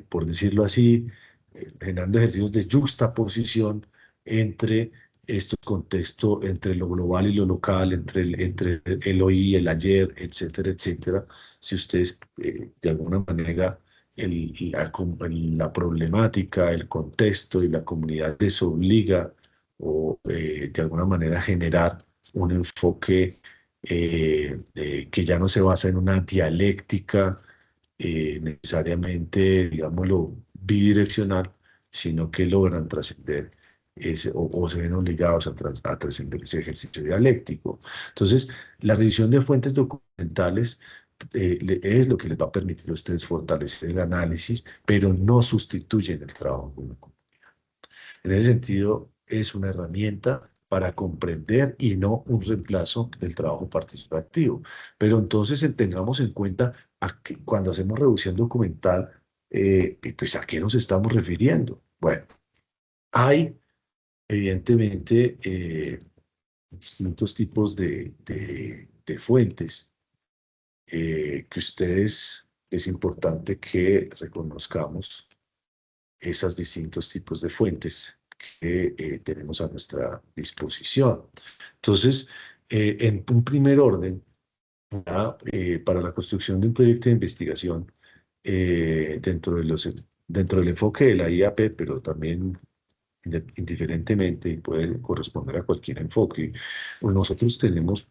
por decirlo así, generando ejercicios de juxtaposición entre estos contextos, entre lo global y lo local, entre el hoy y el ayer, etcétera, etcétera. Si ustedes, de alguna manera, la problemática, el contexto y la comunidad les obliga o de alguna manera generar un enfoque que ya no se basa en una dialéctica necesariamente, digámoslo, bidireccional, sino que logran trascender o se ven obligados a trascender ese ejercicio dialéctico. Entonces, la revisión de fuentes documentales es lo que les va a permitir a ustedes fortalecer el análisis, pero no sustituyen el trabajo con la comunidad. En ese sentido, es una herramienta para comprender y no un reemplazo del trabajo participativo. Pero entonces tengamos en cuenta cuando hacemos revisión documental, pues a qué nos estamos refiriendo. Bueno, hay evidentemente distintos tipos de fuentes que ustedes es importante que reconozcamos esos distintos tipos de fuentes que tenemos a nuestra disposición. Entonces, en un primer orden, para la construcción de un proyecto de investigación dentro del enfoque de la IAP, pero también indiferentemente y puede corresponder a cualquier enfoque, pues nosotros tenemos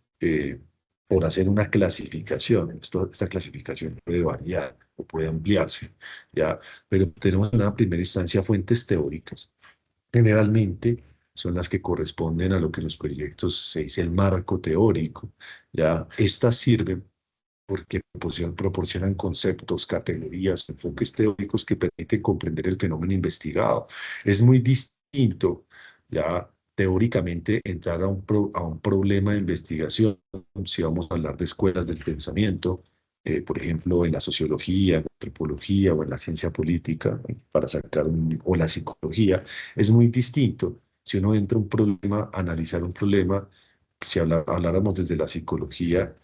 por hacer una clasificación. Esta clasificación puede variar o puede ampliarse, ¿ya? Pero tenemos en una primera instancia fuentes teóricas. Generalmente son las que corresponden a lo que en los proyectos se dice el marco teórico, ¿ya? Estas sirven porque proporcionan conceptos, categorías, enfoques teóricos que permiten comprender el fenómeno investigado. Es muy distinto, ya teóricamente, entrar a un problema de investigación, si vamos a hablar de escuelas del pensamiento, por ejemplo, en la sociología, en la antropología o en la ciencia política, para sacar o la psicología, es muy distinto. Si uno entra a un problema, analizar un problema, si habláramos desde la psicología,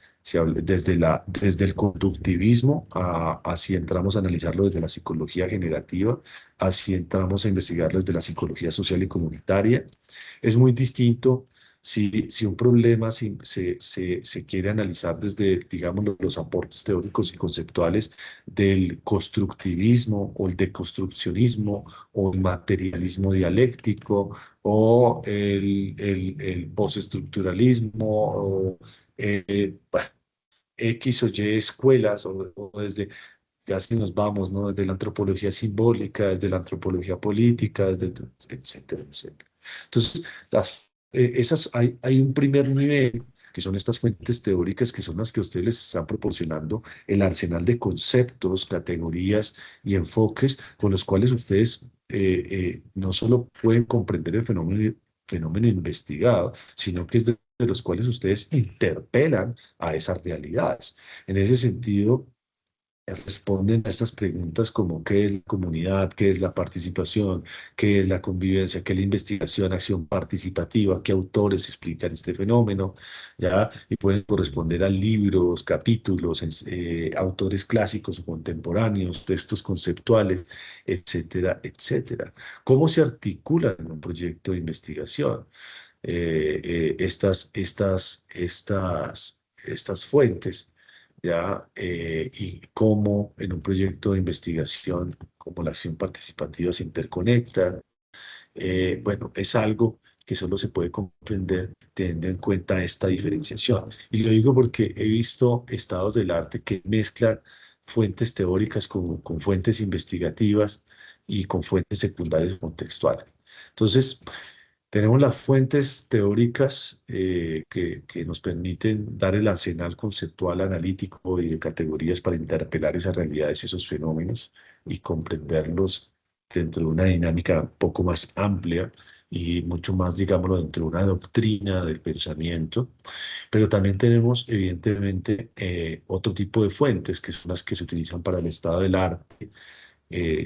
desde el conductivismo, así entramos a analizarlo desde la psicología generativa, así entramos a investigarlo desde la psicología social y comunitaria. Es muy distinto si un problema se quiere analizar desde, digamos, los aportes teóricos y conceptuales del constructivismo o el deconstruccionismo o el materialismo dialéctico o el postestructuralismo o bueno, X o Y escuelas o desde, ya si nos vamos, ¿no? Desde la antropología simbólica, desde la antropología política, etcétera, etcétera. Entonces, hay un primer nivel, que son estas fuentes teóricas, que son las que ustedes les están proporcionando el arsenal de conceptos, categorías y enfoques con los cuales ustedes no solo pueden comprender el fenómeno investigado, sino que es de los cuales ustedes interpelan a esas realidades. En ese sentido, responden a estas preguntas como qué es la comunidad, qué es la participación, qué es la convivencia, qué es la investigación, acción participativa, qué autores explican este fenómeno, ¿ya? Y pueden corresponder a libros, capítulos, autores clásicos o contemporáneos, textos conceptuales, etcétera, etcétera. ¿Cómo se articulan en un proyecto de investigación? Estas fuentes, ¿ya? Y cómo en un proyecto de investigación, como la acción participativa se interconecta. Bueno, es algo que solo se puede comprender teniendo en cuenta esta diferenciación. Y lo digo porque he visto estados del arte que mezclan fuentes teóricas con fuentes investigativas y con fuentes secundarias o contextuales. Entonces, tenemos las fuentes teóricas que nos permiten dar el arsenal conceptual, analítico y de categorías para interpelar esas realidades, esos fenómenos y comprenderlos dentro de una dinámica un poco más amplia y mucho más, digámoslo, dentro de una doctrina del pensamiento. Pero también tenemos, evidentemente, otro tipo de fuentes que son las que se utilizan para el estado del arte,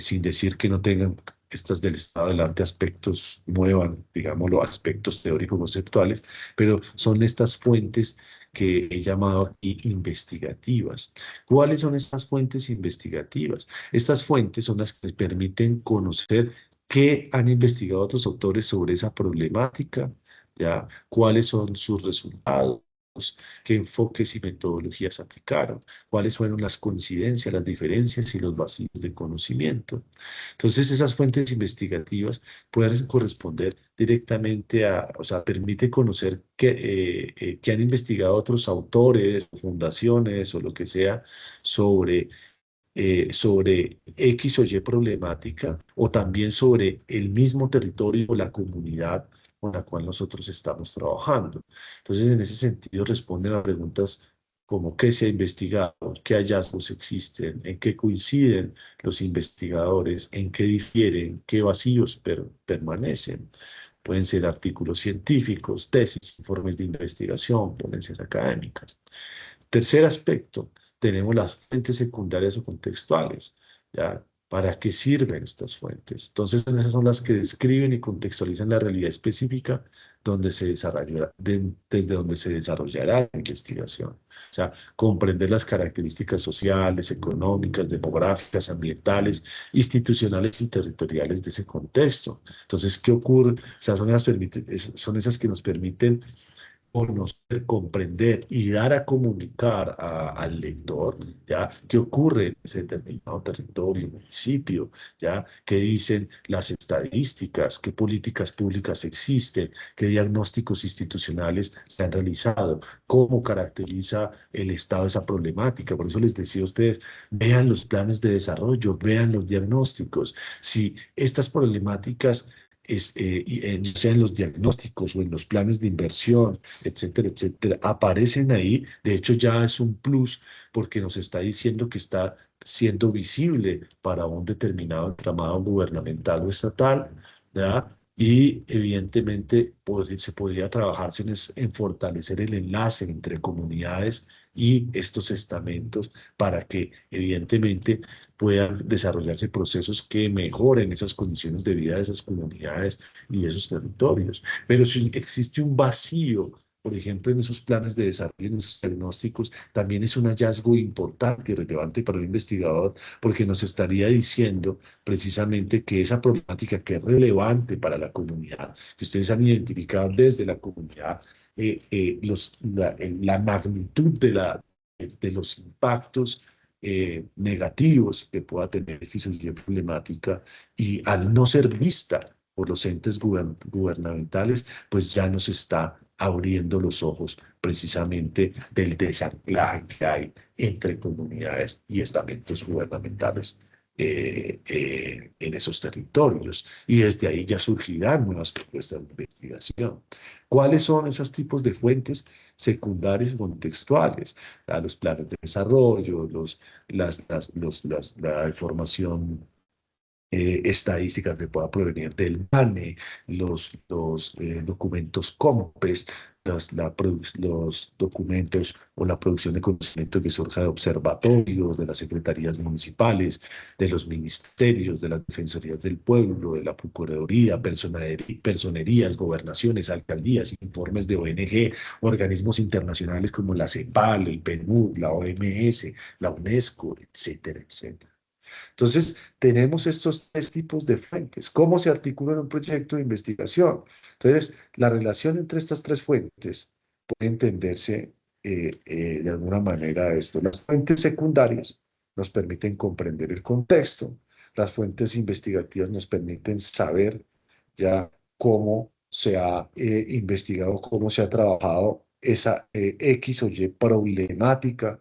sin decir que no tengan estas del estado del arte aspectos, muevan, digámoslo, aspectos teóricos conceptuales, pero son estas fuentes que he llamado aquí investigativas. ¿Cuáles son estas fuentes investigativas? Estas fuentes son las que permiten conocer qué han investigado otros autores sobre esa problemática, ¿ya? ¿Cuáles son sus resultados? ¿Qué enfoques y metodologías aplicaron? ¿Cuáles fueron las coincidencias, las diferencias y los vacíos de conocimiento? Entonces, esas fuentes investigativas pueden corresponder directamente o sea, permite conocer que han investigado otros autores, fundaciones o lo que sea sobre X o Y problemática o también sobre el mismo territorio o la comunidad con la cual nosotros estamos trabajando. Entonces, en ese sentido, responden a preguntas como qué se ha investigado, qué hallazgos existen, en qué coinciden los investigadores, en qué difieren, qué vacíos permanecen. Pueden ser artículos científicos, tesis, informes de investigación, ponencias académicas. Tercer aspecto, tenemos las fuentes secundarias o contextuales, ¿ya? ¿Para qué sirven estas fuentes? Entonces, esas son las que describen y contextualizan la realidad específica desde donde se desarrollará la investigación. O sea, comprender las características sociales, económicas, demográficas, ambientales, institucionales y territoriales de ese contexto. Entonces, ¿qué ocurre? O sea, son esas que nos permiten conocer, comprender y dar a comunicar al lector, ¿ya? ¿Qué ocurre en ese determinado territorio, municipio, ¿ya? ¿Qué dicen las estadísticas? ¿Qué políticas públicas existen? ¿Qué diagnósticos institucionales se han realizado? ¿Cómo caracteriza el Estado esa problemática? Por eso les decía a ustedes, vean los planes de desarrollo, vean los diagnósticos. Si estas problemáticas ya sea en los diagnósticos o en los planes de inversión, etcétera, etcétera, aparecen ahí. De hecho, ya es un plus porque nos está diciendo que está siendo visible para un determinado entramado gubernamental o estatal, ¿verdad? Y evidentemente se podría trabajarse en fortalecer el enlace entre comunidades y estos estamentos para que evidentemente puedan desarrollarse procesos que mejoren esas condiciones de vida de esas comunidades y de esos territorios. Pero si existe un vacío, por ejemplo, en esos planes de desarrollo, en esos diagnósticos, también es un hallazgo importante y relevante para un investigador, porque nos estaría diciendo precisamente que esa problemática que es relevante para la comunidad, que ustedes han identificado desde la comunidad, la magnitud de los impactos negativos que pueda tener X o Y problemática, y al no ser vista por los entes gubernamentales, pues ya nos está abriendo los ojos precisamente del desanclaje que hay entre comunidades y estamentos gubernamentales en esos territorios. Y desde ahí ya surgirán nuevas propuestas de investigación. ¿Cuáles son esos tipos de fuentes secundarias y contextuales? Los planes de desarrollo, la información estadística que pueda provenir del DANE, los documentos COMPES, los documentos o la producción de conocimiento que surja de observatorios, de las secretarías municipales, de los ministerios, de las defensorías del pueblo, de la procuraduría, personerías, gobernaciones, alcaldías, informes de ONG, organismos internacionales como la CEPAL, el PNUD, la OMS, la UNESCO, etcétera, etcétera. Entonces, tenemos estos tres tipos de fuentes. ¿Cómo se articula en un proyecto de investigación? Entonces, la relación entre estas tres fuentes puede entenderse de alguna manera esto. Las fuentes secundarias nos permiten comprender el contexto. Las fuentes investigativas nos permiten saber ya cómo se ha investigado, cómo se ha trabajado esa X o Y problemática,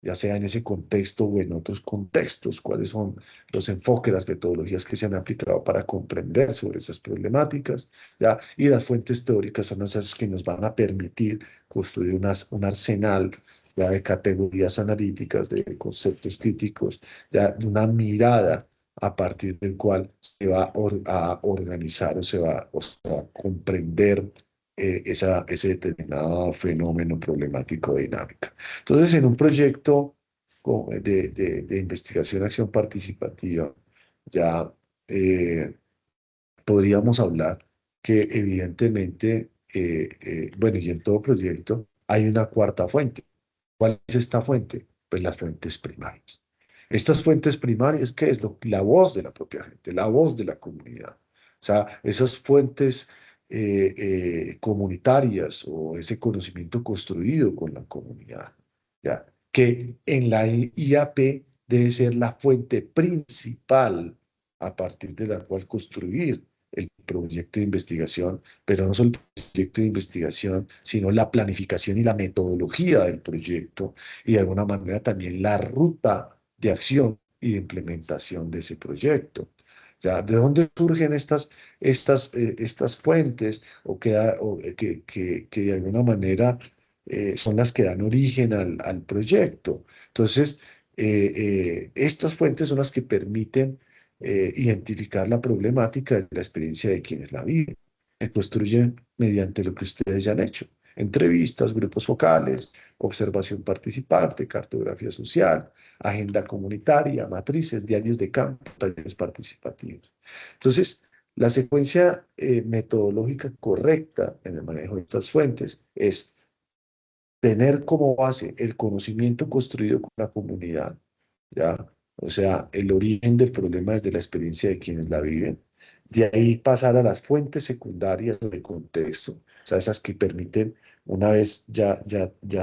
ya sea en ese contexto o en otros contextos, cuáles son los enfoques, las metodologías que se han aplicado para comprender sobre esas problemáticas, ¿ya? Y las fuentes teóricas son esas que nos van a permitir construir un arsenal, ya, de categorías analíticas, de conceptos críticos, ya, de una mirada a partir del cual se va a organizar o se va a comprender ese determinado fenómeno problemático o dinámica. Entonces, en un proyecto de investigación, acción participativa, ya podríamos hablar que evidentemente, bueno, y en todo proyecto hay una cuarta fuente. ¿Cuál es esta fuente? Pues las fuentes primarias. Estas fuentes primarias, ¿qué es? La voz de la propia gente, la voz de la comunidad. O sea, esas fuentes comunitarias o ese conocimiento construido con la comunidad, ¿ya? Que en la IAP debe ser la fuente principal a partir de la cual construir el proyecto de investigación, pero no solo el proyecto de investigación, sino la planificación y la metodología del proyecto y de alguna manera también la ruta de acción y de implementación de ese proyecto. ¿Ya? ¿De dónde surgen estas fuentes que de alguna manera son las que dan origen al proyecto? Entonces, estas fuentes son las que permiten identificar la problemática desde la experiencia de quienes la viven. Se construyen mediante lo que ustedes ya han hecho: entrevistas, grupos focales, observación participante, cartografía social, agenda comunitaria, matrices, diarios de campo, talleres participativos. Entonces, la secuencia metodológica correcta en el manejo de estas fuentes es tener como base el conocimiento construido con la comunidad, ¿ya? O sea, el origen del problema desde la experiencia de quienes la viven. De ahí pasar a las fuentes secundarias de contexto, o sea, esas que permiten, una vez ya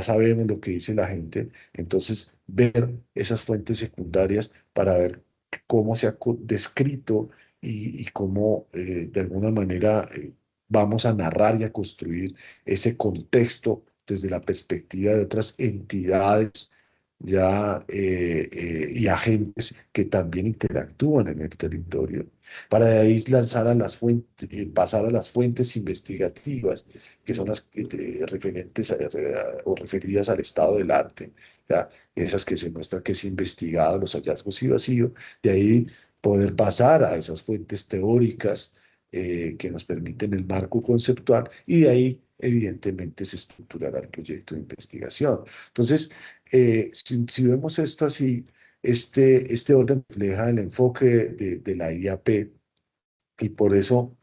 sabemos lo que dice la gente, entonces ver esas fuentes secundarias para ver cómo se ha descrito y cómo de alguna manera vamos a narrar y a construir ese contexto desde la perspectiva de otras entidades ya y agentes que también interactúan en el territorio, para de ahí lanzar a las fuentes, pasar a las fuentes investigativas, que son las referentes o referidas al estado del arte, ya, esas que se muestra que es investigado, los hallazgos y vacío, de ahí poder pasar a esas fuentes teóricas que nos permiten el marco conceptual, y de ahí evidentemente se estructurará el proyecto de investigación. Entonces, si vemos esto así, este orden refleja el enfoque de la IAP y por eso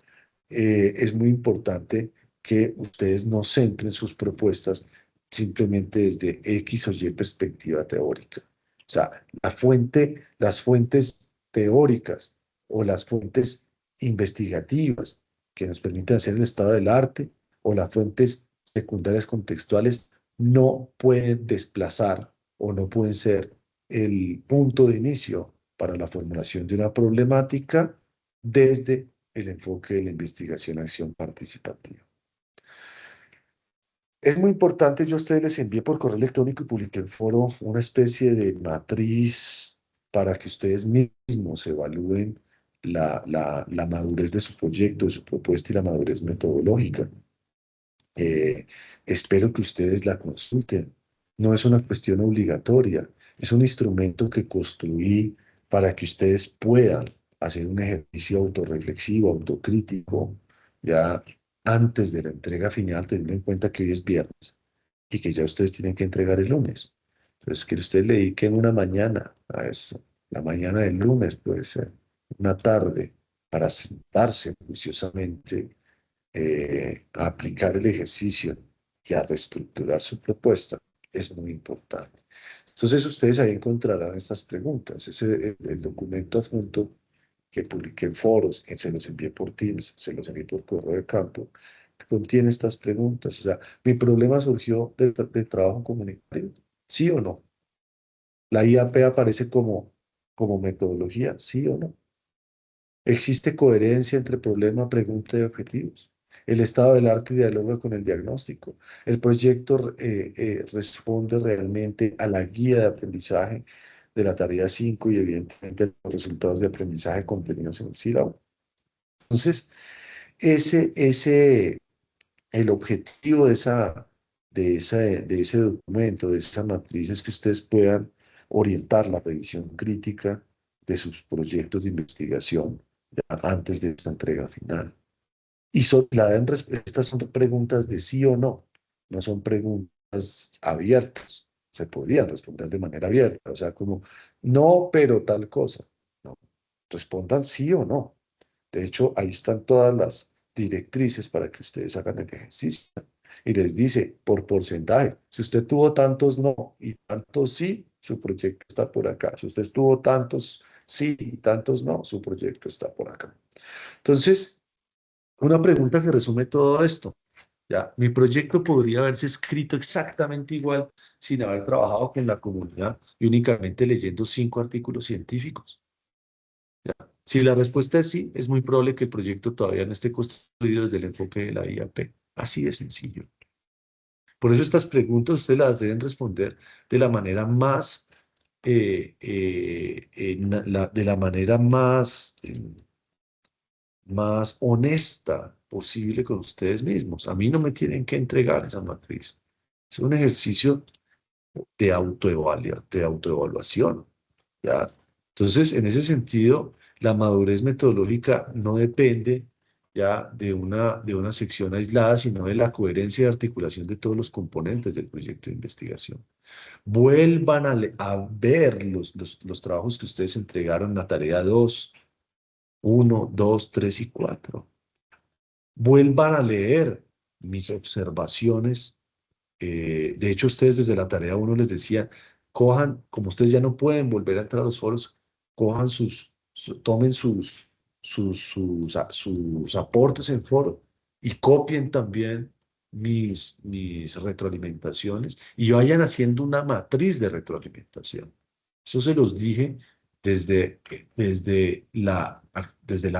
es muy importante que ustedes no centren sus propuestas simplemente desde X o Y perspectiva teórica. O sea, las fuentes teóricas o las fuentes investigativas que nos permiten hacer el estado del arte o las fuentes secundarias contextuales no pueden desplazar o no pueden ser el punto de inicio para la formulación de una problemática desde el enfoque de la investigación-acción participativa. Es muy importante, yo a ustedes les envié por correo electrónico y publiqué en foro una especie de matriz para que ustedes mismos evalúen la madurez de su proyecto, de su propuesta y la madurez metodológica. Eh, Espero que ustedes la consulten. No es una cuestión obligatoria, es un instrumento que construí para que ustedes puedan hacer un ejercicio autorreflexivo, autocrítico, ya antes de la entrega final, teniendo en cuenta que hoy es viernes y que ya ustedes tienen que entregar el lunes. Entonces, que ustedes le dediquen una mañana a esto, la mañana del lunes puede ser, una tarde, para sentarse juiciosamente a aplicar el ejercicio y a reestructurar su propuesta es muy importante. Entonces ustedes ahí encontrarán estas preguntas. El documento adjunto que publiqué en foros, que se los envié por Teams, se los envié por correo de campo, contiene estas preguntas. O sea, ¿mi problema surgió de trabajo comunitario? ¿Sí o no? ¿La IAP aparece como metodología? ¿Sí o no? ¿Existe coherencia entre problema, pregunta y objetivos? El estado del arte dialoga con el diagnóstico. El proyecto responde realmente a la guía de aprendizaje de la tarea 5 y evidentemente los resultados de aprendizaje contenidos en el sílabo. Entonces, el objetivo de ese documento, de esa matriz, es que ustedes puedan orientar la revisión crítica de sus proyectos de investigación antes de esta entrega final. Y estas son preguntas de sí o no, no son preguntas abiertas. Se podrían responder de manera abierta, o sea, como no, pero tal cosa. No, respondan sí o no. De hecho, ahí están todas las directrices para que ustedes hagan el ejercicio. Y les dice por porcentaje, si usted tuvo tantos no y tantos sí, su proyecto está por acá. Si usted tuvo tantos sí y tantos no, su proyecto está por acá. Entonces, una pregunta que resume todo esto. Ya, mi proyecto podría haberse escrito exactamente igual sin haber trabajado con la comunidad y únicamente leyendo 5 artículos científicos. ¿Ya? Si la respuesta es sí, es muy probable que el proyecto todavía no esté construido desde el enfoque de la IAP. Así de sencillo. Por eso estas preguntas ustedes las deben responder de la manera más, de la manera más honesta posible con ustedes mismos. A mí no me tienen que entregar esa matriz. Es un ejercicio de autoevaluación, ¿ya? Entonces, en ese sentido, la madurez metodológica no depende ya de una sección aislada, sino de la coherencia y articulación de todos los componentes del proyecto de investigación. Vuelvan a ver los trabajos que ustedes entregaron en la tarea 2, 1, 2, 3 y 4. Vuelvan a leer mis observaciones. De hecho, ustedes desde la tarea 1 les decía, cojan, como ustedes ya no pueden volver a entrar a los foros, cojan tomen sus aportes en foro y copien también mis retroalimentaciones y vayan haciendo una matriz de retroalimentación. Eso se los dije desde la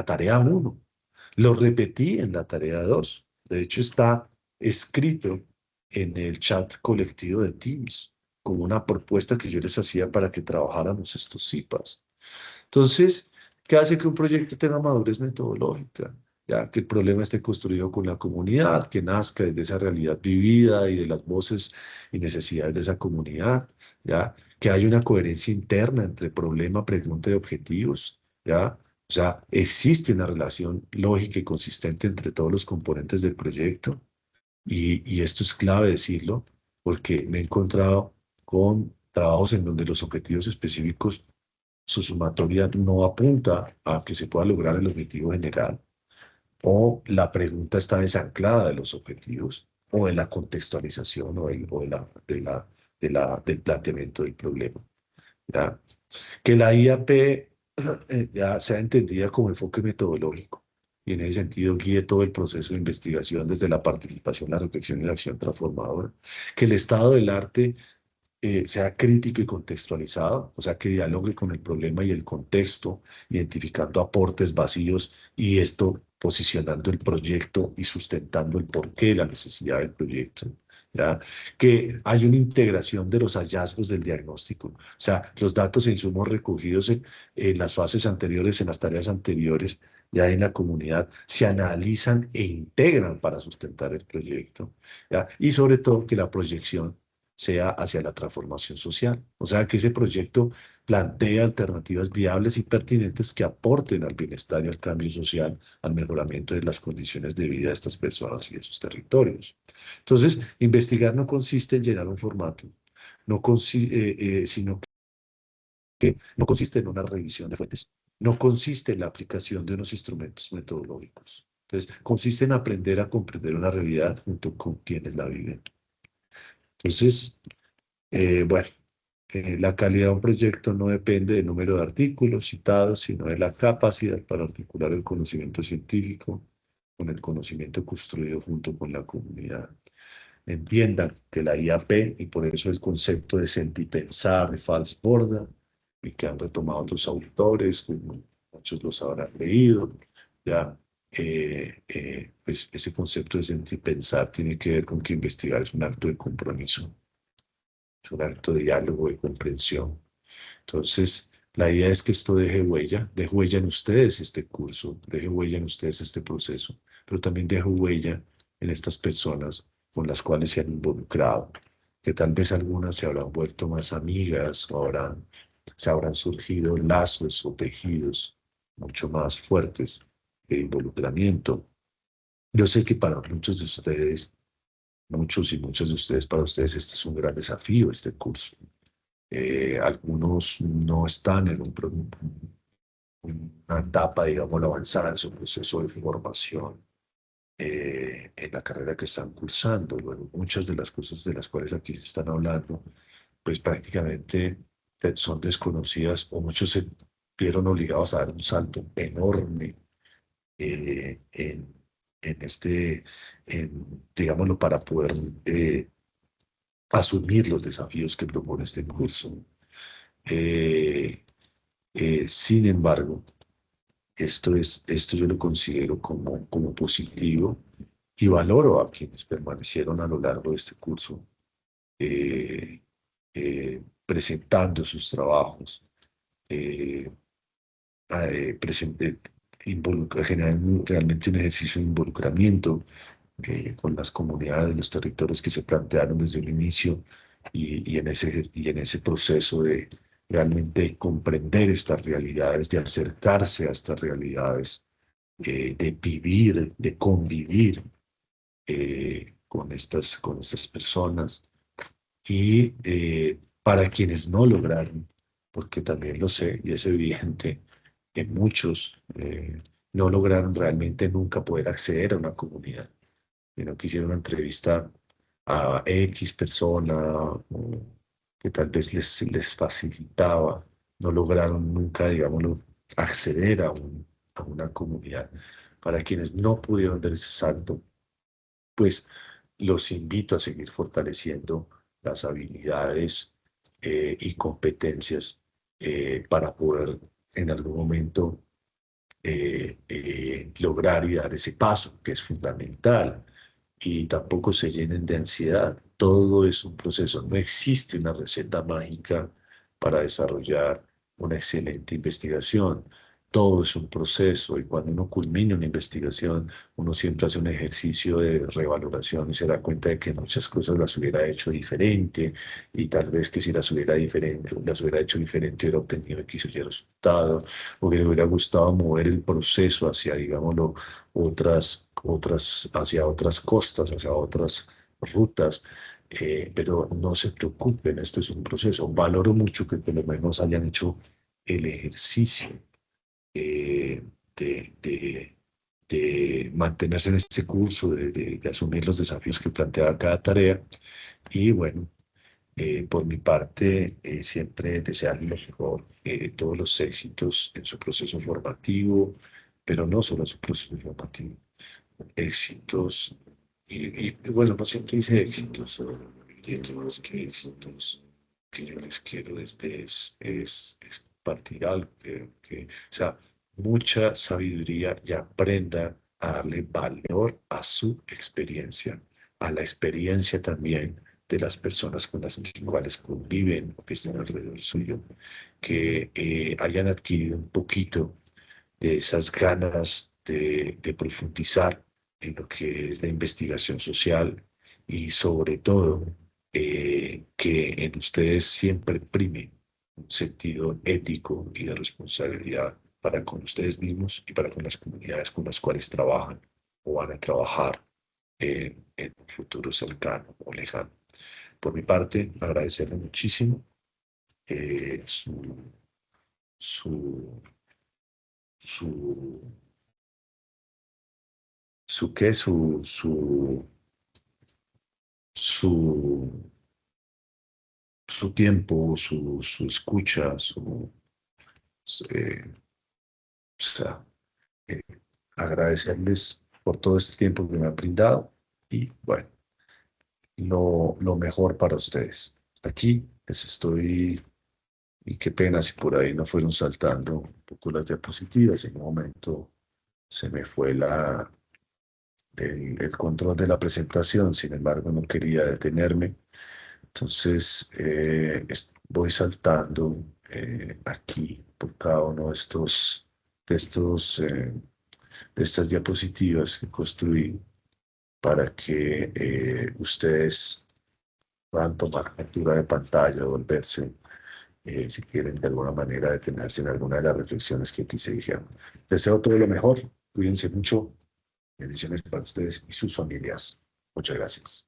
tarea 1. Lo repetí en la tarea 2. De hecho, está escrito en el chat colectivo de Teams como una propuesta que yo les hacía para que trabajáramos estos CIPAs. Entonces, ¿qué hace que un proyecto tenga madurez metodológica? Ya que el problema esté construido con la comunidad, que nazca desde esa realidad vivida y de las voces y necesidades de esa comunidad, ya que haya una coherencia interna entre problema, pregunta y objetivos, ya. O sea, existe una relación lógica y consistente entre todos los componentes del proyecto. Y esto es clave decirlo porque me he encontrado con trabajos en donde los objetivos específicos, su sumatoria no apunta a que se pueda lograr el objetivo general, o la pregunta está desanclada de los objetivos, o de la contextualización, o del planteamiento del problema. ¿Ya? Que la IAP ya sea entendida como enfoque metodológico y en ese sentido guíe todo el proceso de investigación desde la participación, la reflexión y la acción transformadora. Que el estado del arte sea crítico y contextualizado, o sea, que dialogue con el problema y el contexto, identificando aportes vacíos y esto posicionando el proyecto y sustentando el porqué de la necesidad del proyecto. ¿Ya? Que hay una integración de los hallazgos del diagnóstico, o sea, los datos e insumos recogidos en las fases anteriores, en las tareas anteriores, ya en la comunidad, se analizan e integran para sustentar el proyecto. ¿Ya? Y sobre todo que la proyección sea hacia la transformación social. O sea, que ese proyecto plantee alternativas viables y pertinentes que aporten al bienestar y al cambio social, al mejoramiento de las condiciones de vida de estas personas y de sus territorios. Entonces, investigar no consiste en llenar un formato, sino que no consiste en una revisión de fuentes, no consiste en la aplicación de unos instrumentos metodológicos. Entonces, consiste en aprender a comprender una realidad junto con quienes la viven. Entonces, bueno, la calidad de un proyecto no depende del número de artículos citados, sino de la capacidad para articular el conocimiento científico con el conocimiento construido junto con la comunidad. Entiendan que la IAP, y por eso el concepto de sentipensar de Fals Borda, y que han retomado otros autores, como muchos los habrán leído, ya, pues ese concepto de sentipensar tiene que ver con que investigar es un acto de compromiso, es un acto de diálogo y comprensión. Entonces, la idea es que esto deje huella en ustedes este curso, deje huella en ustedes este proceso, pero también deje huella en estas personas con las cuales se han involucrado, que tal vez algunas se habrán vuelto más amigas o se habrán surgido lazos o tejidos mucho más fuertes de involucramiento. Yo sé que para muchos de ustedes, muchos y muchas de ustedes, para ustedes este es un gran desafío, este curso. Algunos no están en una etapa, digamos, avanzada en su proceso de formación en la carrera que están cursando. Luego, muchas de las cosas de las cuales aquí se están hablando, pues prácticamente son desconocidas o muchos se vieron obligados a dar un salto enorme eh, en, en digámoslo, para poder asumir los desafíos que propone este curso. Eh, Sin embargo, esto yo lo considero como positivo y valoro a quienes permanecieron a lo largo de este curso eh, presentando sus trabajos, eh, presente, generando realmente un ejercicio de involucramiento con las comunidades, los territorios que se plantearon desde un inicio y en ese proceso de realmente comprender estas realidades, de acercarse a estas realidades, de vivir, de convivir con estas personas y para quienes no lograron, porque también lo sé y es evidente que muchos no lograron realmente nunca poder acceder a una comunidad, sino que hicieron una entrevista a X persona o que tal vez les facilitaba, no lograron nunca, digámoslo, acceder a una comunidad. Para quienes no pudieron dar ese salto, pues los invito a seguir fortaleciendo las habilidades y competencias para poder en algún momento lograr y dar ese paso, que es fundamental. Y tampoco se llenen de ansiedad. Todo es un proceso. No existe una receta mágica para desarrollar una excelente investigación. Todo es un proceso y cuando uno culmina una investigación, uno siempre hace un ejercicio de revaloración y se da cuenta de que muchas cosas las hubiera hecho diferente y tal vez que si las hubiera hecho diferente hubiera obtenido X o Y resultado o que le hubiera gustado mover el proceso hacia, digámoslo, hacia otras costas, hacia otras rutas, pero no se preocupen, esto es un proceso. Valoro mucho que por lo menos hayan hecho el ejercicio eh, de, de, de mantenerse en este curso, de asumir los desafíos que plantea cada tarea. Y bueno, por mi parte, siempre desearle lo mejor, todos los éxitos en su proceso formativo, pero no solo en su proceso formativo, éxitos, bueno, no siempre dice éxitos, entiendo más que éxitos, que yo les quiero es partir algo, o sea, mucha sabiduría y aprenda a darle valor a su experiencia, a la experiencia también de las personas con las cuales conviven o que están alrededor suyo, que hayan adquirido un poquito de esas ganas de profundizar en lo que es la investigación social y sobre todo que en ustedes siempre prime un sentido ético y de responsabilidad para con ustedes mismos y para con las comunidades con las cuales trabajan o van a trabajar en un futuro cercano o lejano. Por mi parte, agradecerle muchísimo su, su, su su qué, su, su tiempo, su escucha, o sea, eh, agradecerles por todo este tiempo que me han brindado y bueno, lo mejor para ustedes. Aquí les estoy, y qué pena si por ahí no fueron saltando un poco las diapositivas, en un momento se me fue el control de la presentación, sin embargo no quería detenerme. Entonces, voy saltando aquí por cada uno de estos, eh, de estas diapositivas que construí para que ustedes puedan tomar captura de pantalla, volverse, si quieren de alguna manera detenerse en alguna de las reflexiones que aquí se dijeron. Deseo todo lo mejor, cuídense mucho, bendiciones para ustedes y sus familias. Muchas gracias.